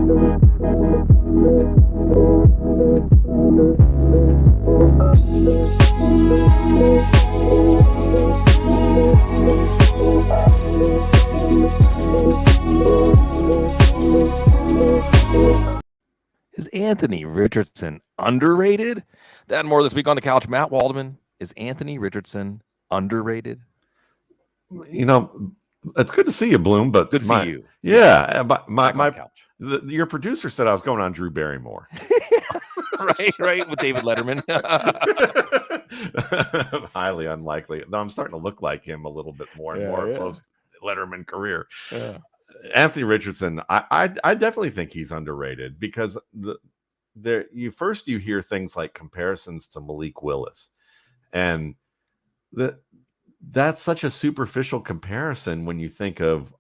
Is Anthony Richardson underrated? That and more this week on the couch. Matt Waldman, is Anthony Richardson underrated? It's good to see you, Bloom. But good to see you. Yeah, my couch. Your producer said I was going on Drew Barrymore. right, with David Letterman. Highly unlikely. No, I'm starting to look like him a little bit more and more post Letterman career. Yeah. Anthony Richardson, I definitely think he's underrated because you hear things like comparisons to Malik Willis, and that's such a superficial comparison when you think of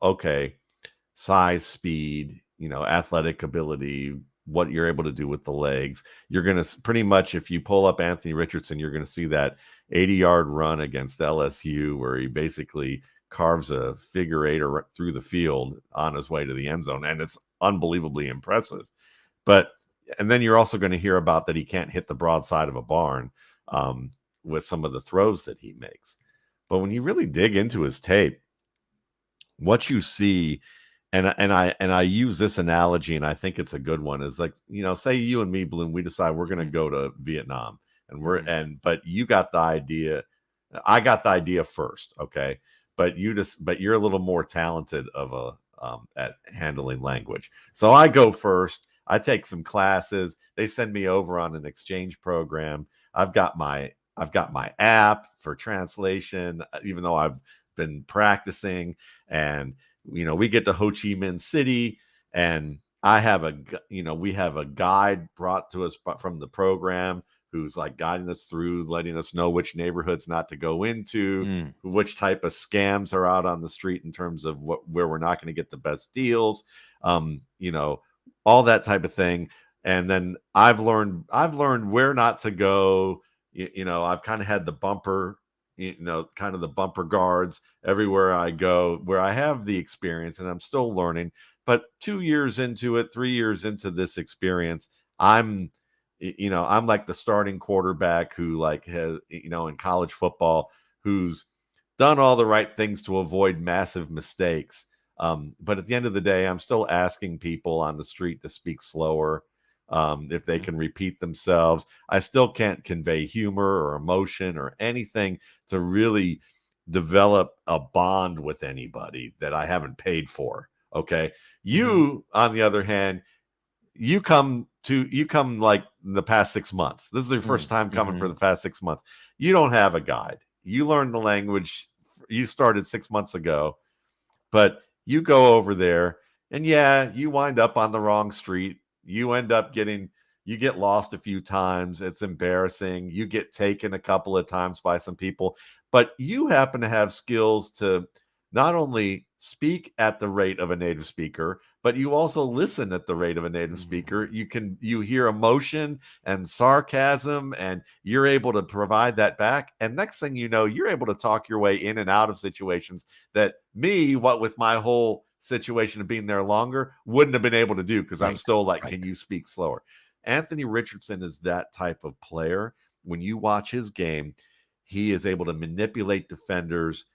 size, speed, athletic ability, what you're able to do with the legs. You're going to pretty much, if you pull up Anthony Richardson, you're going to see that 80-yard run against LSU where he basically carves a figure eight through the field on his way to the end zone. And it's unbelievably impressive. And then you're also going to hear about that he can't hit the broadside of a barn with some of the throws that he makes. But when you really dig into his tape, what you see, and I use this analogy, and I think it's a good one, is like, say you and me, Bloom, we decide we're going to go to Vietnam, but you got the idea, I got the idea first, okay? But you're a little more talented at handling language. So I go first. I take some classes. They send me over on an exchange program. I've got my app for translation, even though I've been practicing. And we get to Ho Chi Minh City, and we have a guide brought to us from the program who's like guiding us through, letting us know which neighborhoods not to go into, which type of scams are out on the street in terms of where we're not going to get the best deals, all that type of thing. And then I've learned where not to go. I've kind of had the bumper, kind of the bumper guards everywhere I go, where I have the experience, and I'm still learning. But 2 years into it, 3 years into this experience, I'm like the starting quarterback who has, in college football, who's done all the right things to avoid massive mistakes. But at the end of the day, I'm still asking people on the street to speak slower. If they can repeat themselves, I still can't convey humor or emotion or anything to really develop a bond with anybody that I haven't paid for. Okay. You, on the other hand, you come like in the past 6 months. This is your first time coming for the past 6 months. You don't have a guide. You learned the language. You started 6 months ago, but you go over there and you wind up on the wrong street. You end up you get lost a few times. It's embarrassing. You get taken a couple of times by some people, but you happen to have skills to not only speak at the rate of a native speaker, but you also listen at the rate of a native speaker. You hear emotion and sarcasm, and you're able to provide that back. And next thing you know, you're able to talk your way in and out of situations that with my whole situation of being there longer, wouldn't have been able to do, because I'm still like, can you speak slower? Anthony Richardson is that type of player. When you watch his game, he is able to manipulate defenders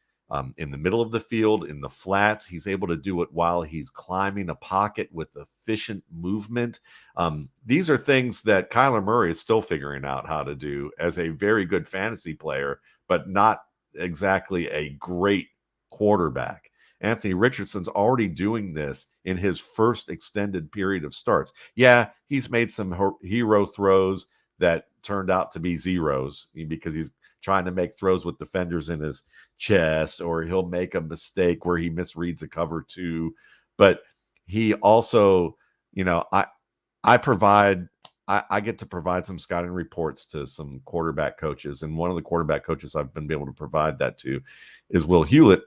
in the middle of the field, in the flats. He's able to do it while he's climbing a pocket with efficient movement. These are things that Kyler Murray is still figuring out how to do as a very good fantasy player, but not exactly a great quarterback. Anthony Richardson's already doing this in his first extended period of starts. Yeah, he's made some hero throws that turned out to be zeros because he's trying to make throws with defenders in his chest, or he'll make a mistake where he misreads a cover two. But he also, I get to provide some scouting reports to some quarterback coaches. And one of the quarterback coaches I've been able to provide that to is Will Hewlett.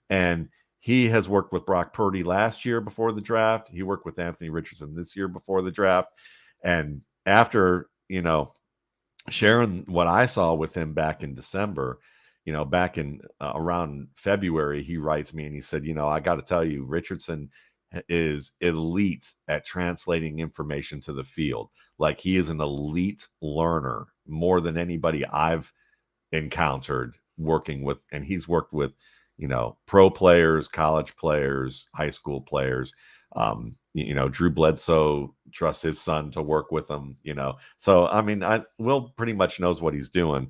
And he has worked with Brock Purdy last year before the draft. He worked with Anthony Richardson this year before the draft. And after, sharing what I saw with him back in December, back in around February, he writes me and he said, I got to tell you, Richardson is elite at translating information to the field. Like, he is an elite learner more than anybody I've encountered working with. And he's worked with, pro players, college players, high school players. Drew Bledsoe trusts his son to work with him, So, I mean, Will pretty much knows what he's doing.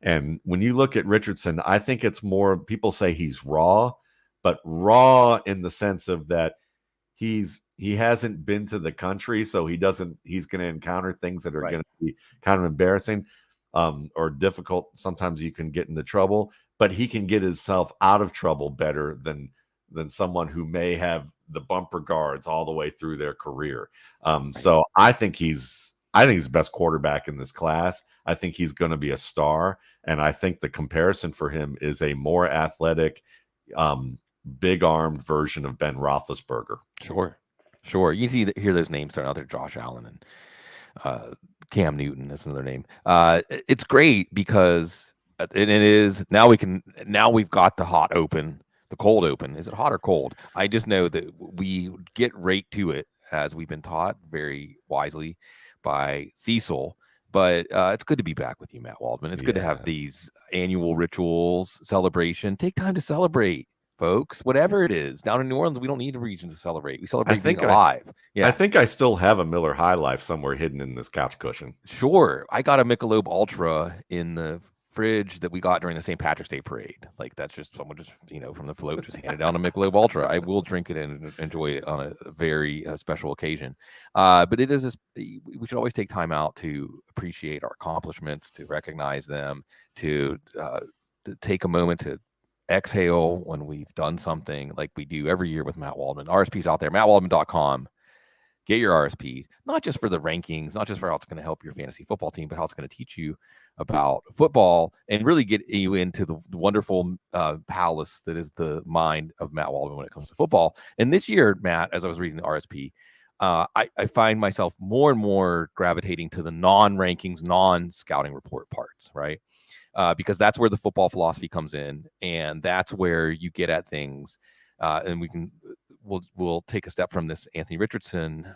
And when you look at Richardson, I think it's more, people say he's raw, but raw in the sense of that he hasn't been to the country, so he's going to encounter things that are going to be kind of embarrassing or difficult. Sometimes you can get into trouble, but he can get himself out of trouble better than someone who may have the bumper guards all the way through their career. So I think he's the best quarterback in this class. I think he's going to be a star. And I think the comparison for him is a more athletic, big-armed version of Ben Roethlisberger. Sure. You can hear those names starting out there, Josh Allen and Cam Newton. That's another name. It's great because it is now we've got the hot open, the cold open. Is it hot or cold? I just know that we get right to it, as we've been taught very wisely by Cecil. But it's good to be back with you, Matt Waldman. It's good to have these annual rituals, celebration. Take time to celebrate, folks. Whatever it is. Down in New Orleans, we don't need a region to celebrate. We celebrate being alive. I think I still have a Miller High Life somewhere hidden in this couch cushion. Sure. I got a Michelob Ultra in the fridge that we got during the St. Patrick's Day parade. Like, that's just someone just, from the float just handed down a Michelob Ultra. I will drink it and enjoy it on a very special occasion. But it is we should always take time out to appreciate our accomplishments, to recognize them, to take a moment to exhale when we've done something, like we do every year with Matt Waldman. RSP's out there, mattwaldman.com. Get your RSP, not just for the rankings, not just for how it's going to help your fantasy football team, but how it's going to teach you about football and really get you into the wonderful palace that is the mind of Matt Waldman when it comes to football. And this year, Matt, as I was reading the RSP, I find myself more and more gravitating to the non-rankings, non-scouting report parts, right? Because that's where the football philosophy comes in, and that's where you get at things. And we'll take a step from this Anthony Richardson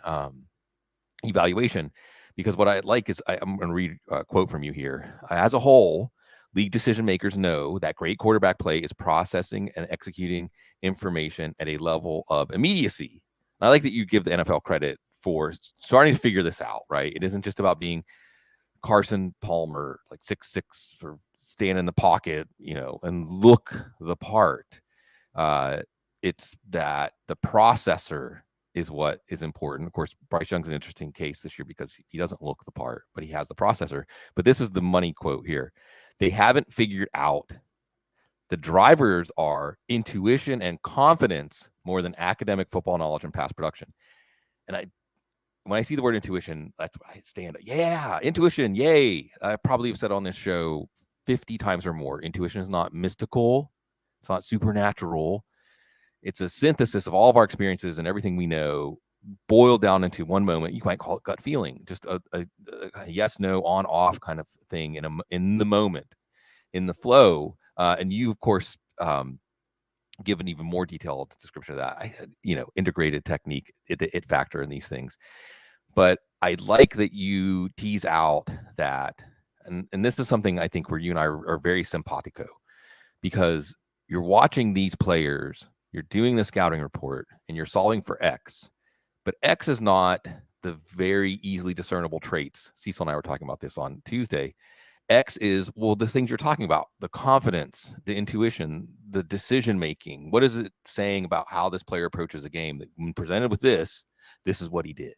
evaluation, because what I like is I'm going to read a quote from you here. As a whole, league decision makers know that great quarterback play is processing and executing information at a level of immediacy. And I like that you give the NFL credit for starting to figure this out, right? It isn't just about being Carson Palmer, like 6'6", or stand in the pocket, and look the part. It's that the processor is what is important. Of course, Bryce Young's an interesting case this year because he doesn't look the part, but he has the processor. But this is the money quote here. They haven't figured out the drivers are intuition and confidence more than academic football knowledge and past production. And when I see the word intuition, that's why I stand up. Yeah, intuition, yay. I probably have said on this show 50 times or more. Intuition is not mystical. It's not supernatural. It's a synthesis of all of our experiences and everything we know boiled down into one moment. You might call it gut feeling, just a yes, no, on, off kind of thing in the moment, in the flow. And you, of course, give an even more detailed description of that. Integrated technique, the it factor in these things. But I like that you tease out that, and this is something I think where you and I are very simpatico, because you're watching these players, you're doing the scouting report, and you're solving for X. But X is not the very easily discernible traits. Cecil and I were talking about this on Tuesday. X is, the things you're talking about, the confidence, the intuition, the decision-making. What is it saying about how this player approaches a game? That when presented with this is what he did.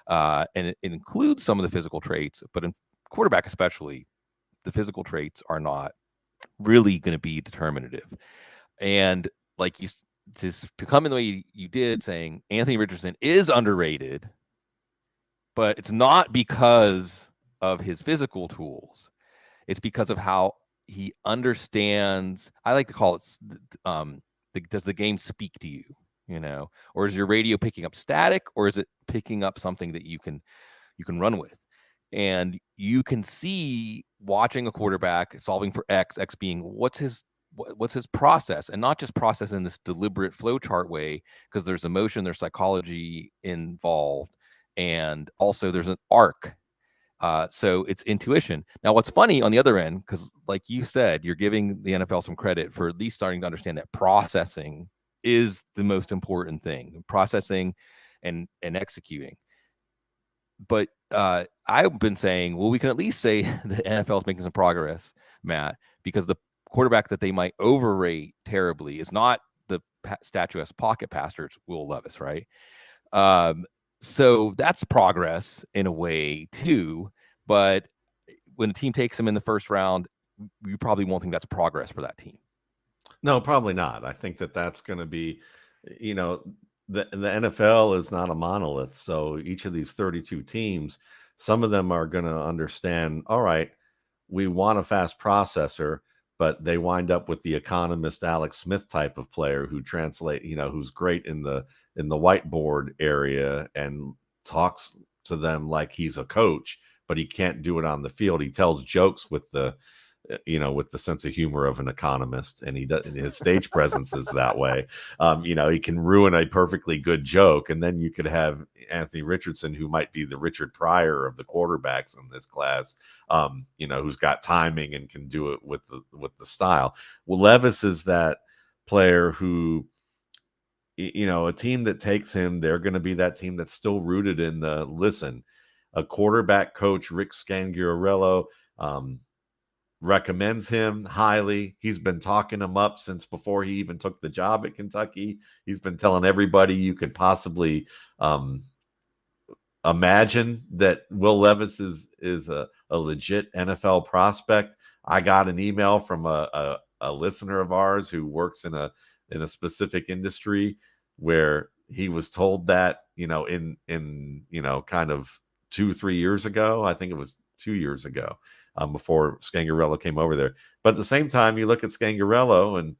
And it includes some of the physical traits, but in quarterback especially, the physical traits are not really going to be determinative. And like to come in the way you did, saying Anthony Richardson is underrated, but it's not because of his physical tools. It's because of how he understands. I like to call it, does the game speak to you, or is your radio picking up static, or is it picking up something that you can run with? And you can see, watching a quarterback solving for X being what's his what's his process, and not just process in this deliberate flowchart way, because there's emotion, there's psychology involved, and also there's an arc. So it's intuition. Now, what's funny on the other end, because like you said, you're giving the NFL some credit for at least starting to understand that processing is the most important thing, processing and executing. But I've been saying, well, we can at least say the NFL is making some progress, Matt, because the quarterback that they might overrate terribly is not the statuesque pocket passer, it's Will Levis, right? So that's progress in a way too. But when a team takes him in the first round, you probably won't think that's progress for that team. No, probably not. I think that that's going to be, the NFL is not a monolith. So each of these 32 teams, some of them are going to understand, all right, we want a fast processor, but they wind up with the economist Alex Smith type of player who who's great in the whiteboard area and talks to them like he's a coach, but he can't do it on the field. He tells jokes with the sense of humor of an economist, and his stage presence is that way. He can ruin a perfectly good joke, and then you could have Anthony Richardson, who might be the Richard Pryor of the quarterbacks in this class, who's got timing and can do it with the style. Well, Levis is that player who, a team that takes him, they're going to be that team that's still rooted in a quarterback coach, Rick Scangarello, recommends him highly. He's been talking him up since before he even took the job at Kentucky. He's been telling everybody you could possibly imagine that Will Levis is a legit NFL prospect. I got an email from a listener of ours who works in a specific industry where he was told that, in kind of 2-3 years ago. I think it was 2 years ago. Before Scangarello came over there. But at the same time, you look at Scangarello and,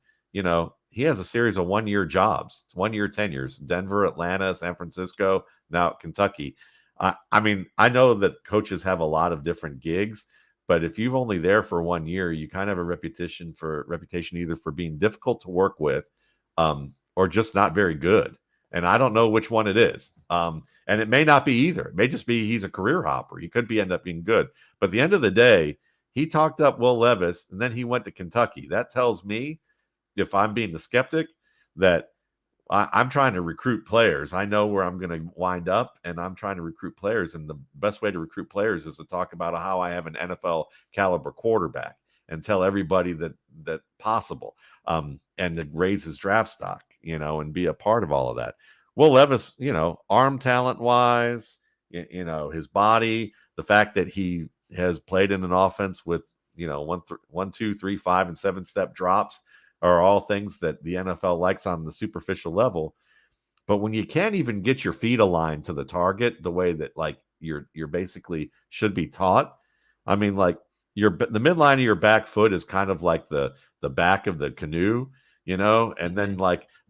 he has a series of 1-year jobs, 1-year tenures, Denver, Atlanta, San Francisco, now Kentucky. I mean, I know that coaches have a lot of different gigs, but if you've only there for 1 year, you kind of have a reputation either for being difficult to work with, or just not very good. And I don't know which one it is. And it may not be either. It may just be he's a career hopper. He could end up being good. But at the end of the day, he talked up Will Levis, and then he went to Kentucky. That tells me, if I'm being the skeptic, that I'm trying to recruit players. I know where I'm going to wind up, and I'm trying to recruit players. And the best way to recruit players is to talk about how I have an NFL caliber quarterback and tell everybody that possible, and to raise his draft stock, and be a part of all of that. Will Levis, arm talent wise, his body, the fact that he has played in an offense with, 1, 2, 3, 5, and 7-step drops are all things that the NFL likes on the superficial level. But when you can't even get your feet aligned to the target the way that you're basically should be taught, I mean, the midline of your back foot is kind of like the back of the canoe, and then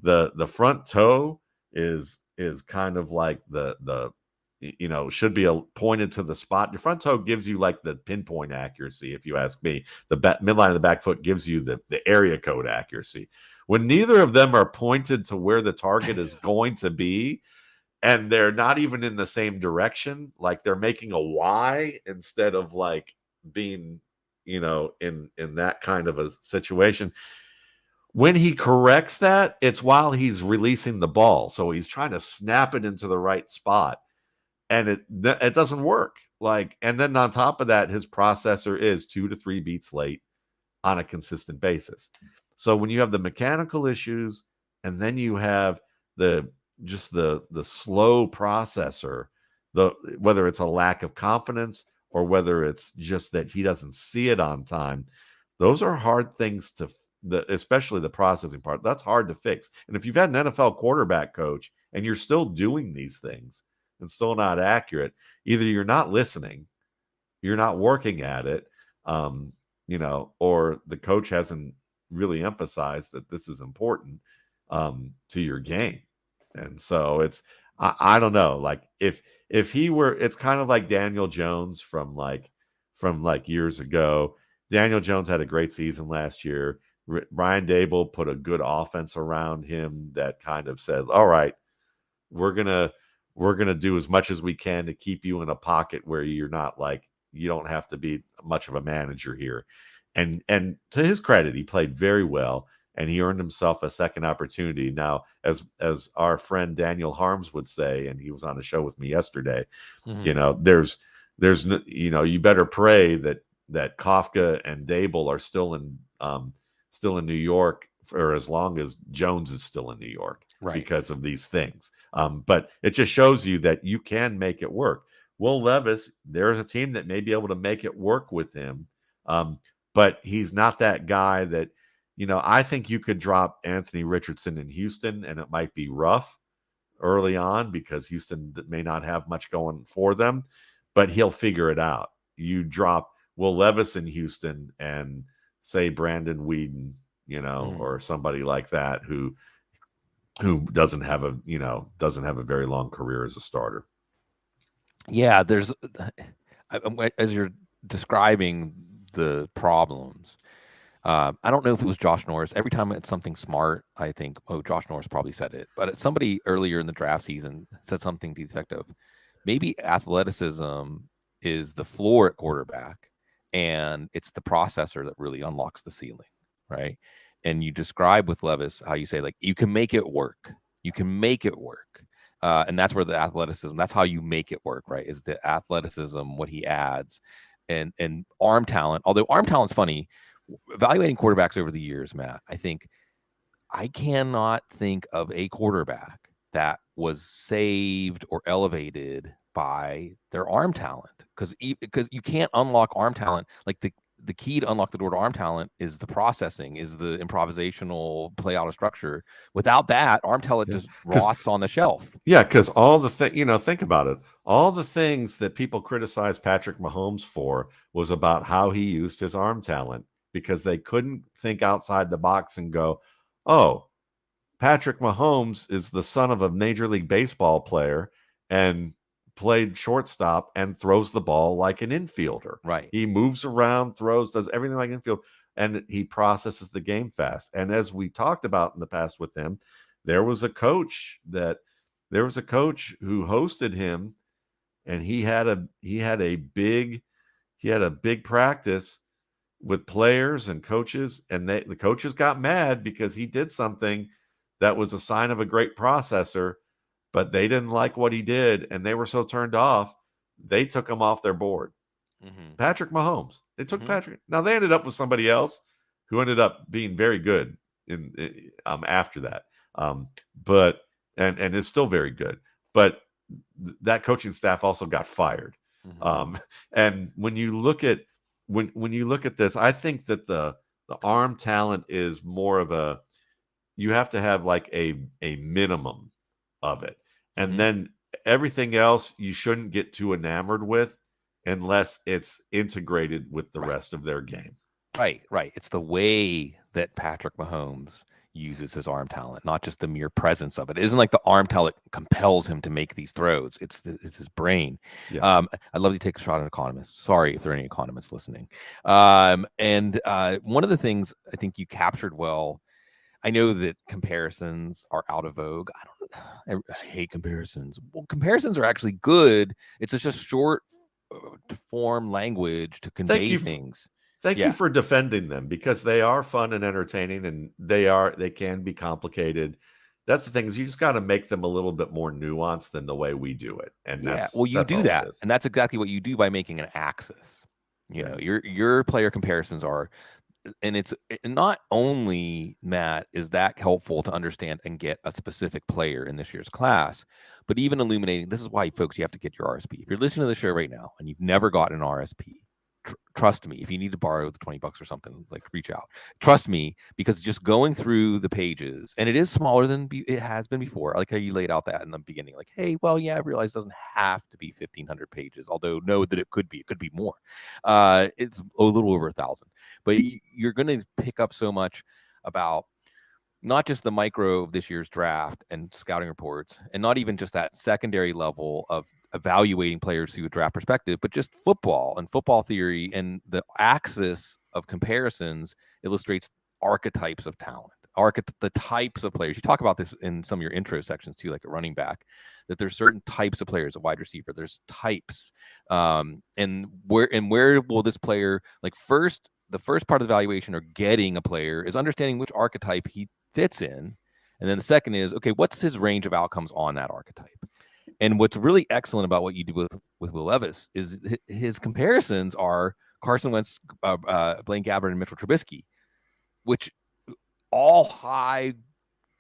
the front toe is kind of like the should be pointed to the spot. Your front toe gives you the pinpoint accuracy, if you ask me. The midline of the back foot gives you the area code accuracy. When neither of them are pointed to where the target is going to be, and they're not even in the same direction, they're making a Y instead of being, in that kind of a situation. When he corrects that, it's while he's releasing the ball. So he's trying to snap it into the right spot, and it doesn't work. And then on top of that, his processor is 2 to 3 beats late on a consistent basis. So when you have the mechanical issues, and then you have the slow processor, whether it's a lack of confidence or whether it's just that he doesn't see it on time, those are hard things especially the processing part. That's hard to fix. And if you've had an NFL quarterback coach and you're still doing these things and still not accurate, either you're not listening, you're not working at it, or the coach hasn't really emphasized that this is important to your game. And so I don't know, if he were, it's kind of like Daniel Jones from years ago. Daniel Jones had a great season last year. Brian Dable put a good offense around him that kind of said, all right, we're gonna do as much as we can to keep you in a pocket where you're not like, you don't have to be much of a manager here. And to his credit, he played very well, and he earned himself a second opportunity. Now, as our friend Daniel Harms would say, and he was on a show with me yesterday, there's you better pray that Kafka and Dable are still in New York for as long as Jones is still in New York, right, because of these things. But it just shows you that you can make it work. Will Levis, there's a team that may be able to make it work with him, but he's not that guy that, I think you could drop Anthony Richardson in Houston, and it might be rough early on because Houston may not have much going for them, but he'll figure it out. You drop Will Levis in Houston and say Brandon Whedon, or somebody like that who doesn't have a very long career as a starter. Yeah, there's as you're describing the problems. I don't know if it was Josh Norris. Every time it's something smart, I think, oh, Josh Norris probably said it. But somebody earlier in the draft season said something to the effect of, maybe athleticism is the floor at quarterback, and it's the processor that really unlocks the ceiling, right? And you describe with Levis how you say, like, you can make it work. You can make it work. And that's where the athleticism, that's how you make it work, right? Is the athleticism, what he adds, and arm talent. Although arm talent's funny, evaluating quarterbacks over the years, Matt, I think I cannot think of a quarterback that was saved or elevated by their arm talent, because you can't unlock arm talent. Like the key to unlock the door to arm talent is the processing, is the improvisational play out of structure. Without that, arm talent just rots on the shelf. Yeah, because all the think about it. All the things that people criticize Patrick Mahomes for was about how he used his arm talent, because they couldn't think outside the box and go, oh, Patrick Mahomes is the son of a Major League Baseball player and played shortstop and throws the ball like an infielder. Right. He moves around, throws, does everything like an infield, and he processes the game fast. And as we talked about in the past with him, there was a coach who hosted him, and he had a big practice with players and coaches, and the coaches got mad because he did something that was a sign of a great processor, but they didn't like what he did, and they were so turned off, they took him off their board. Mm-hmm. Patrick Mahomes. They took Patrick. Now they ended up with somebody else who ended up being very good after that. But is still very good. But that coaching staff also got fired. Mm-hmm. And when you look at this, I think that the arm talent is more of you have to have like a minimum of it. And then everything else you shouldn't get too enamored with unless it's integrated with the rest of their game. Right. It's the way that Patrick Mahomes uses his arm talent, not just the mere presence of it. It isn't like the arm talent compels him to make these throws. It's his brain. Yeah. I'd love to take a shot at economists. Sorry if there are any economists listening. And one of the things I think you captured well, I know that comparisons are out of vogue. I hate comparisons. Well, comparisons are actually good. It's just short form language to convey things. Thank you for defending them, because they are fun and entertaining, and they can be complicated. That's the thing, is you just got to make them a little bit more nuanced than the way we do it. And you do that, and that's exactly what you do by making an axis. You know, your player comparisons are. And it's not only, Matt, is that helpful to understand and get a specific player in this year's class, but even illuminating, this is why, folks, you have to get your RSP. If you're listening to the show right now and you've never gotten an RSP, trust me, if you need to borrow the $20 or something, like, reach out. Trust me, because just going through the pages, and it is smaller than it has been before. I like how you laid out that in the beginning, like, hey, well, yeah, I realize it doesn't have to be 1,500 pages, although know that it could be more. It's a little over 1,000, but you're going to pick up so much about not just the micro of this year's draft and scouting reports, and not even just that secondary level of evaluating players through a draft perspective, but just football and football theory, and the axis of comparisons illustrates archetypes of talent, the types of players. You talk about this in some of your intro sections too, like a running back, that there's certain types of players, a wide receiver, there's types. And where will this player, like the first part of the evaluation or getting a player is understanding which archetype he fits in. And then the second is, okay, what's his range of outcomes on that archetype? And what's really excellent about what you do with Will Levis is his comparisons are Carson Wentz, Blaine Gabbert, and Mitchell Trubisky, which all high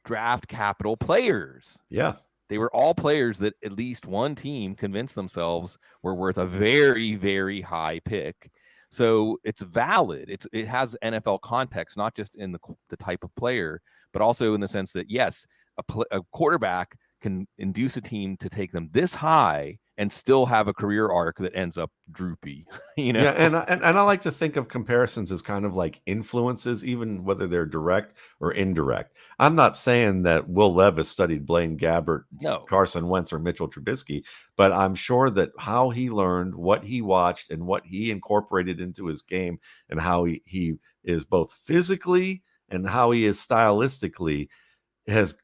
draft capital players. Yeah. They were all players that at least one team convinced themselves were worth a very, very high pick. So it's valid. It has NFL context, not just in the type of player, but also in the sense that, yes, a quarterback can induce a team to take them this high and still have a career arc that ends up droopy, you know? Yeah, and I like to think of comparisons as kind of like influences, even whether they're direct or indirect. I'm not saying that Will Levis studied Blaine Gabbert, No. Carson Wentz, or Mitchell Trubisky, but I'm sure that how he learned, what he watched, and what he incorporated into his game, and how he is both physically and how he is stylistically has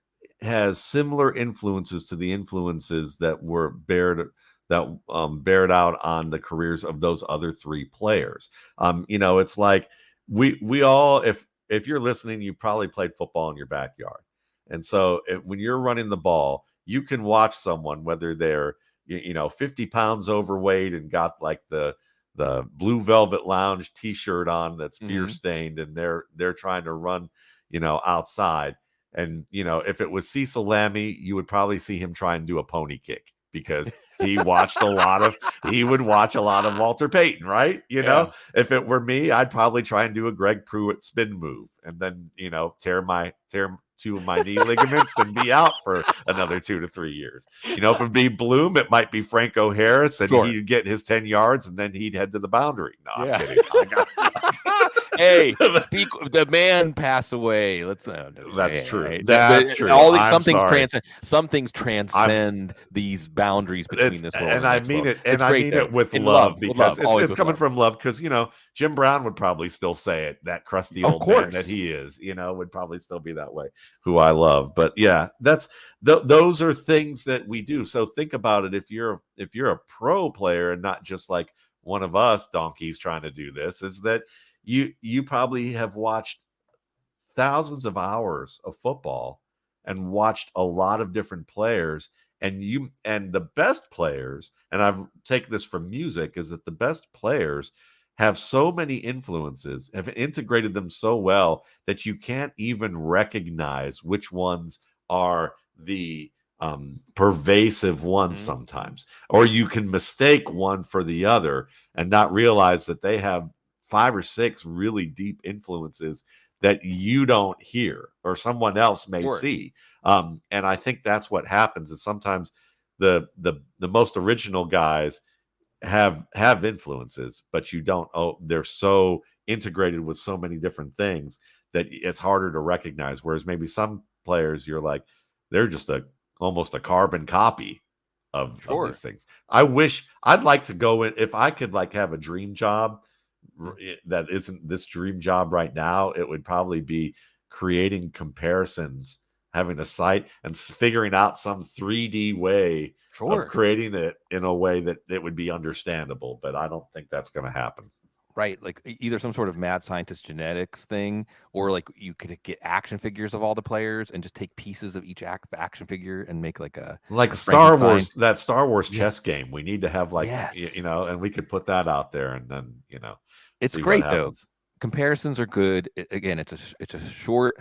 similar influences to the influences that were bared out on the careers of those other three players. It's like we all, if you're listening, you probably played football in your backyard. And so when you're running the ball, you can watch someone, whether they're 50 pounds overweight and got like the Blue Velvet Lounge t-shirt on that's beer stained, and they're trying to run outside. And, if it was Cecil Lammey, you would probably see him try and do a pony kick, because he would watch a lot of Walter Payton, right? If it were me, I'd probably try and do a Greg Pruitt spin move, and then, tear two of my knee ligaments and be out for another 2 to 3 years. If it would be Bloom, it might be Franco Harris, and he'd get his 10 yards and then he'd head to the boundary. No, I'm kidding. Hey, the man passed away. That's true. Right? That's true. Some things transcend these boundaries between this world and I mean it. And I mean it with love, because it's coming from love. Because Jim Brown would probably still say it. That crusty old man that he is, would probably still be that way. Who I love, but yeah, those are things that we do. So think about it. If you're a pro player and not just like one of us donkeys trying to do this, is that you probably have watched thousands of hours of football and watched a lot of different players, and the best players, and I've taken this from music, is that the best players have so many influences, have integrated them so well that you can't even recognize which ones are the pervasive ones sometimes, or you can mistake one for the other and not realize that they have 5 or 6 really deep influences that you don't hear or someone else may see. And I think that's what happens, is sometimes the most original guys have influences, but you don't. They're so integrated with so many different things that it's harder to recognize. Whereas maybe some players, you're like, they're just almost a carbon copy of these things. I'd like to go in, if I could like have a dream job that isn't this dream job right now, it would probably be creating comparisons, having a site and figuring out some 3D way of creating it in a way that it would be understandable. But I don't think that's going to happen. Right, like either some sort of mad scientist genetics thing, or like you could get action figures of all the players and just take pieces of each action figure and make like a Star Wars, that Star Wars chess game. We need to have and we could put that out there, and then it's great though. Comparisons are good. Again, it's a short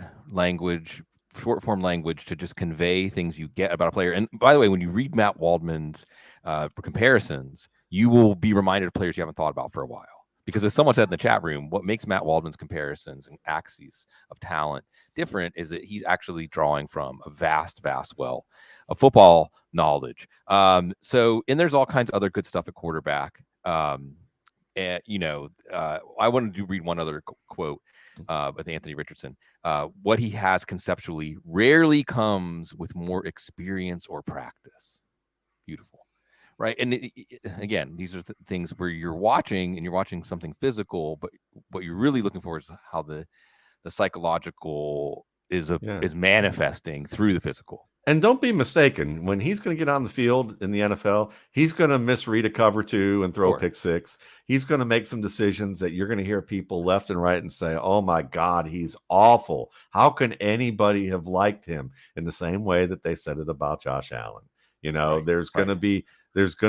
form language to just convey things you get about a player. And by the way, when you read Matt Waldman's comparisons, you will be reminded of players you haven't thought about for a while. Because as someone said in the chat room, what makes Matt Waldman's comparisons and axes of talent different is that he's actually drawing from a vast well of football knowledge. And there's all kinds of other good stuff at quarterback. I wanted to read one other quote with Anthony Richardson. What he has conceptually rarely comes with more experience or practice. Beautiful. Right. And again, these are things where you're watching something physical, but what you're really looking for is how the the psychological is Yeah. is manifesting through the physical. And don't be mistaken, when he's going to get on the field in the NFL, he's going to misread a cover two and throw a Sure. pick six. He's going to make some decisions that you're going to hear people left and right and say, oh my God, he's awful. How can anybody have liked him? In the same way that they said it about Josh Allen. You know, Right, there's going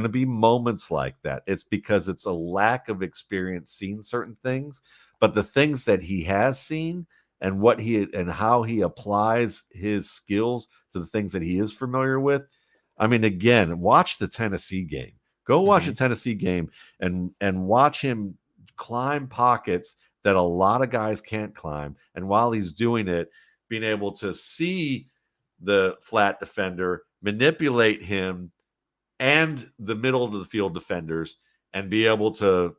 to be moments like that. It's because it's a lack of experience seeing certain things, but the things that he has seen and how he applies his skills to the things that he is familiar with. I mean, again, watch the Tennessee game. Go watch a Tennessee game and watch him climb pockets that a lot of guys can't climb. And while he's doing it, being able to see the flat defender, manipulate him and the middle of the field defenders, and be able to,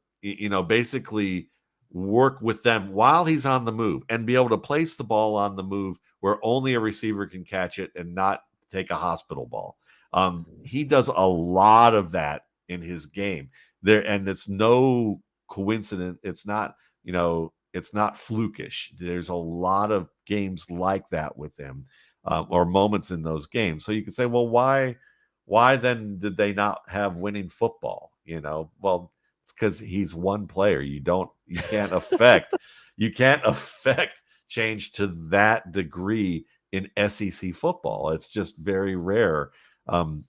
basically work with them while he's on the move and be able to place the ball on the move where only a receiver can catch it and not take a hospital ball. He does a lot of that in his game there, and it's no coincidence. It's not, it's not flukish. There's a lot of games like that with him, or moments in those games. So you could say, well, why then did they not have winning football? Well, it's because he's one player. You can't affect change to that degree in SEC football. It's just very rare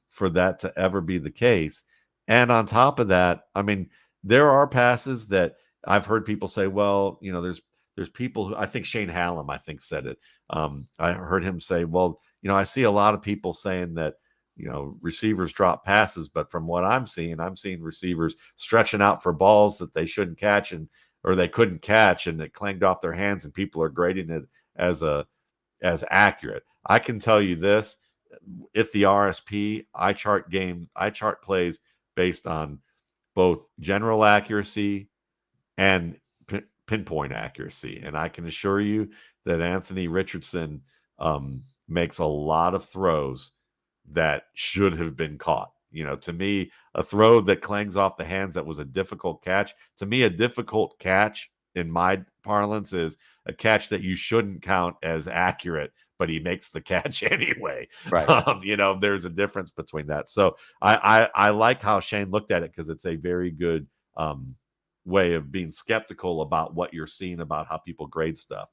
for that to ever be the case. And on top of that, I mean, there are passes that I've heard people say, well, there's people who, I think Shane Hallam, said it. I heard him say, well, I see a lot of people saying that, receivers drop passes, but from what I'm seeing receivers stretching out for balls that they shouldn't catch or they couldn't catch, and it clanged off their hands, and people are grading it as accurate. I can tell you this: if the RSP, I chart plays based on both general accuracy and pinpoint accuracy, and I can assure you that Anthony Richardson makes a lot of throws that should have been caught. To me, a throw that clangs off the hands that was a difficult catch. To me, a difficult catch in my parlance is a catch that you shouldn't count as accurate, but he makes the catch anyway. Right. There's a difference between that. So I like how Shane looked at it, because it's a very good way of being skeptical about what you're seeing about how people grade stuff.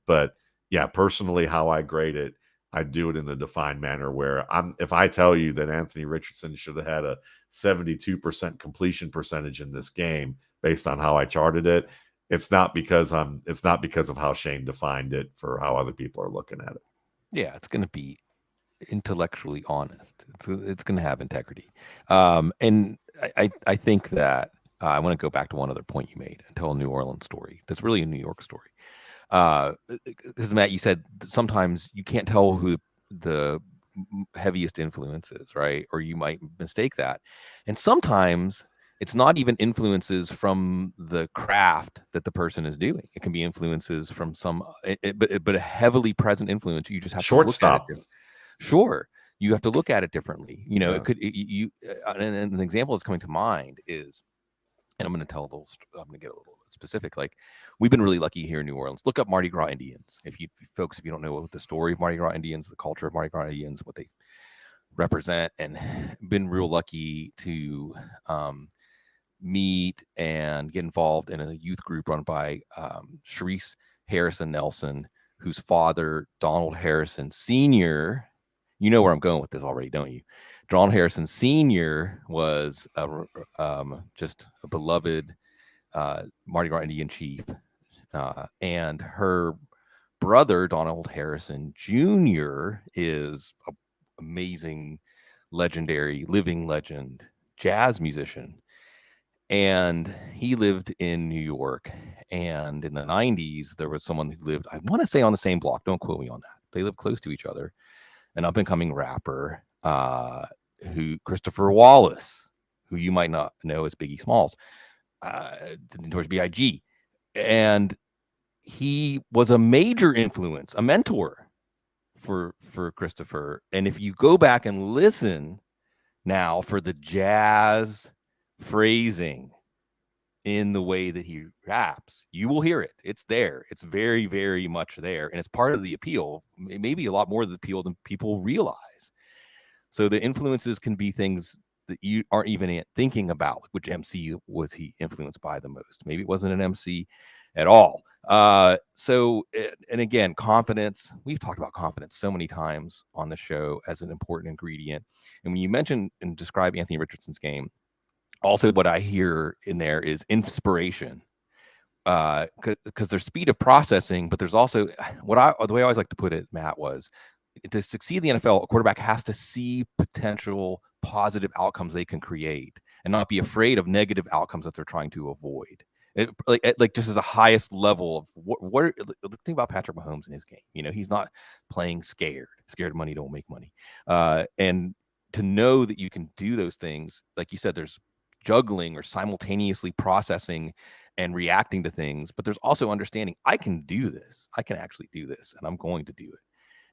But yeah, personally, how I grade it, I do it in a defined manner where if I tell you that Anthony Richardson should have had a 72% completion percentage in this game based on how I charted it, it's not because of how Shane defined it for how other people are looking at it. Yeah, it's going to be intellectually honest. It's going to have integrity. And I think that I want to go back to one other point you made and tell a New Orleans story. That's really a New York story. Because Matt, you said sometimes you can't tell who the heaviest influence is, right? Or you might mistake that. And sometimes it's not even influences from the craft that the person is doing. It can be influences from but a heavily present influence. You just have shortstop. to look at it. Sure, you have to look at it differently. Yeah. And an example that's coming to mind is, and I'm going to get a little specific. Like, we've been really lucky here in New Orleans. Look up Mardi Gras Indians. If you don't know the story of Mardi Gras Indians, the culture of Mardi Gras Indians, what they represent, and been real lucky to meet and get involved in a youth group run by Sharice Harrison Nelson, whose father, Donald Harrison Sr., you know where I'm going with this already, don't you? Donald Harrison Sr. was just a beloved Mardi Gras Indian chief, and her brother, Donald Harrison Jr., is an amazing, legendary, living legend jazz musician. And he lived in New York. And in the 90s, there was someone who lived, I want to say, on the same block. Don't quote me on that. They lived close to each other. An up-and-coming rapper, Christopher Wallace, who you might not know as Biggie Smalls, towards B.I.G. And he was a major influence, a mentor for Christopher. And if you go back and listen now for the jazz phrasing in the way that he raps, you will hear it. It's there. It's very, very much there. And it's part of the appeal, maybe a lot more of the appeal than people realize. So the influences can be things that you aren't even thinking about. Which MC was he influenced by the most? Maybe it wasn't an MC at all. And again, confidence. We've talked about confidence so many times on the show as an important ingredient. And when you mention and describe Anthony Richardson's game, also what I hear in there is inspiration. Because there's speed of processing, but there's also the way I always like to put it, Matt, was to succeed in the NFL, a quarterback has to see potential positive outcomes they can create and not be afraid of negative outcomes that they're trying to avoid. Like just as a highest level of what think about Patrick Mahomes in his game. He's not playing scared. Scared money don't make money. And to know that you can do those things, like you said, there's juggling or simultaneously processing and reacting to things, but there's also understanding I can do this. I can actually do this, and I'm going to do it,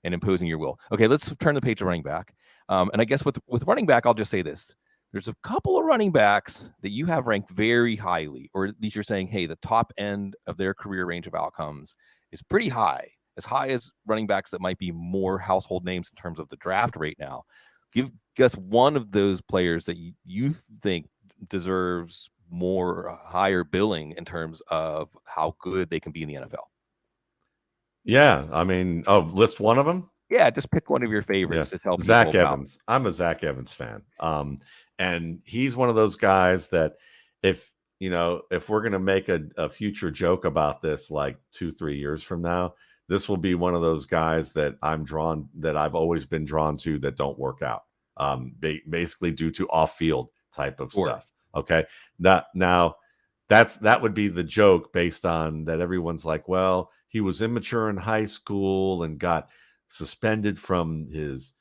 and imposing your will. Okay, let's turn the page to running back. And I guess with running back, I'll just say this. There's a couple of running backs that you have ranked very highly, or at least you're saying, hey, the top end of their career range of outcomes is pretty high as running backs that might be more household names in terms of the draft right now. Give us one of those players that you think deserves more higher billing in terms of how good they can be in the NFL. Yeah, I mean, list one of them. Yeah, just pick one of your favorites to tell people Zach Evans. I'm a Zach Evans fan. And he's one of those guys that if we're going to make a future joke about this, like 2-3 years from now, this will be one of those guys that I've always been drawn to that don't work out. Basically due to off-field type of stuff. Okay. Now that would be the joke based on that. Everyone's like, well, he was immature in high school and got suspended from his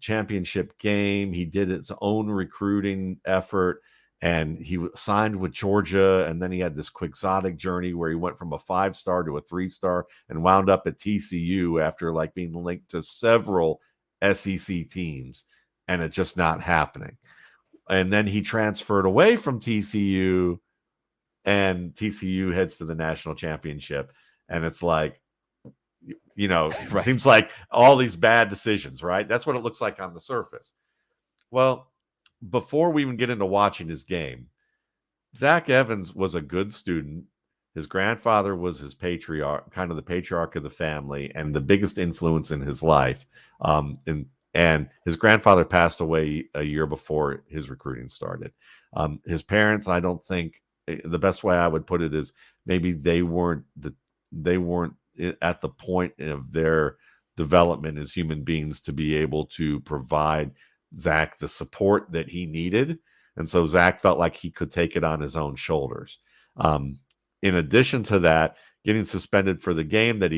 championship game. He did his own recruiting effort and he signed with Georgia. And then he had this quixotic journey where he went from a 5-star to a 3-star and wound up at TCU after like being linked to several SEC teams and it just not happening. And then he transferred away from TCU and TCU heads to the national championship. And it's like, it seems like all these bad decisions, right? That's what it looks like on the surface. Well, before we even get into watching his game, Zach Evans was a good student. His grandfather was his patriarch, kind of the patriarch of the family and the biggest influence in his life. And his grandfather passed away a year before his recruiting started. His parents, I don't think, the best way I would put it is maybe they weren't at the point of their development as human beings to be able to provide Zach the support that he needed. And so Zach felt like he could take it on his own shoulders. In addition to that, getting suspended for the game that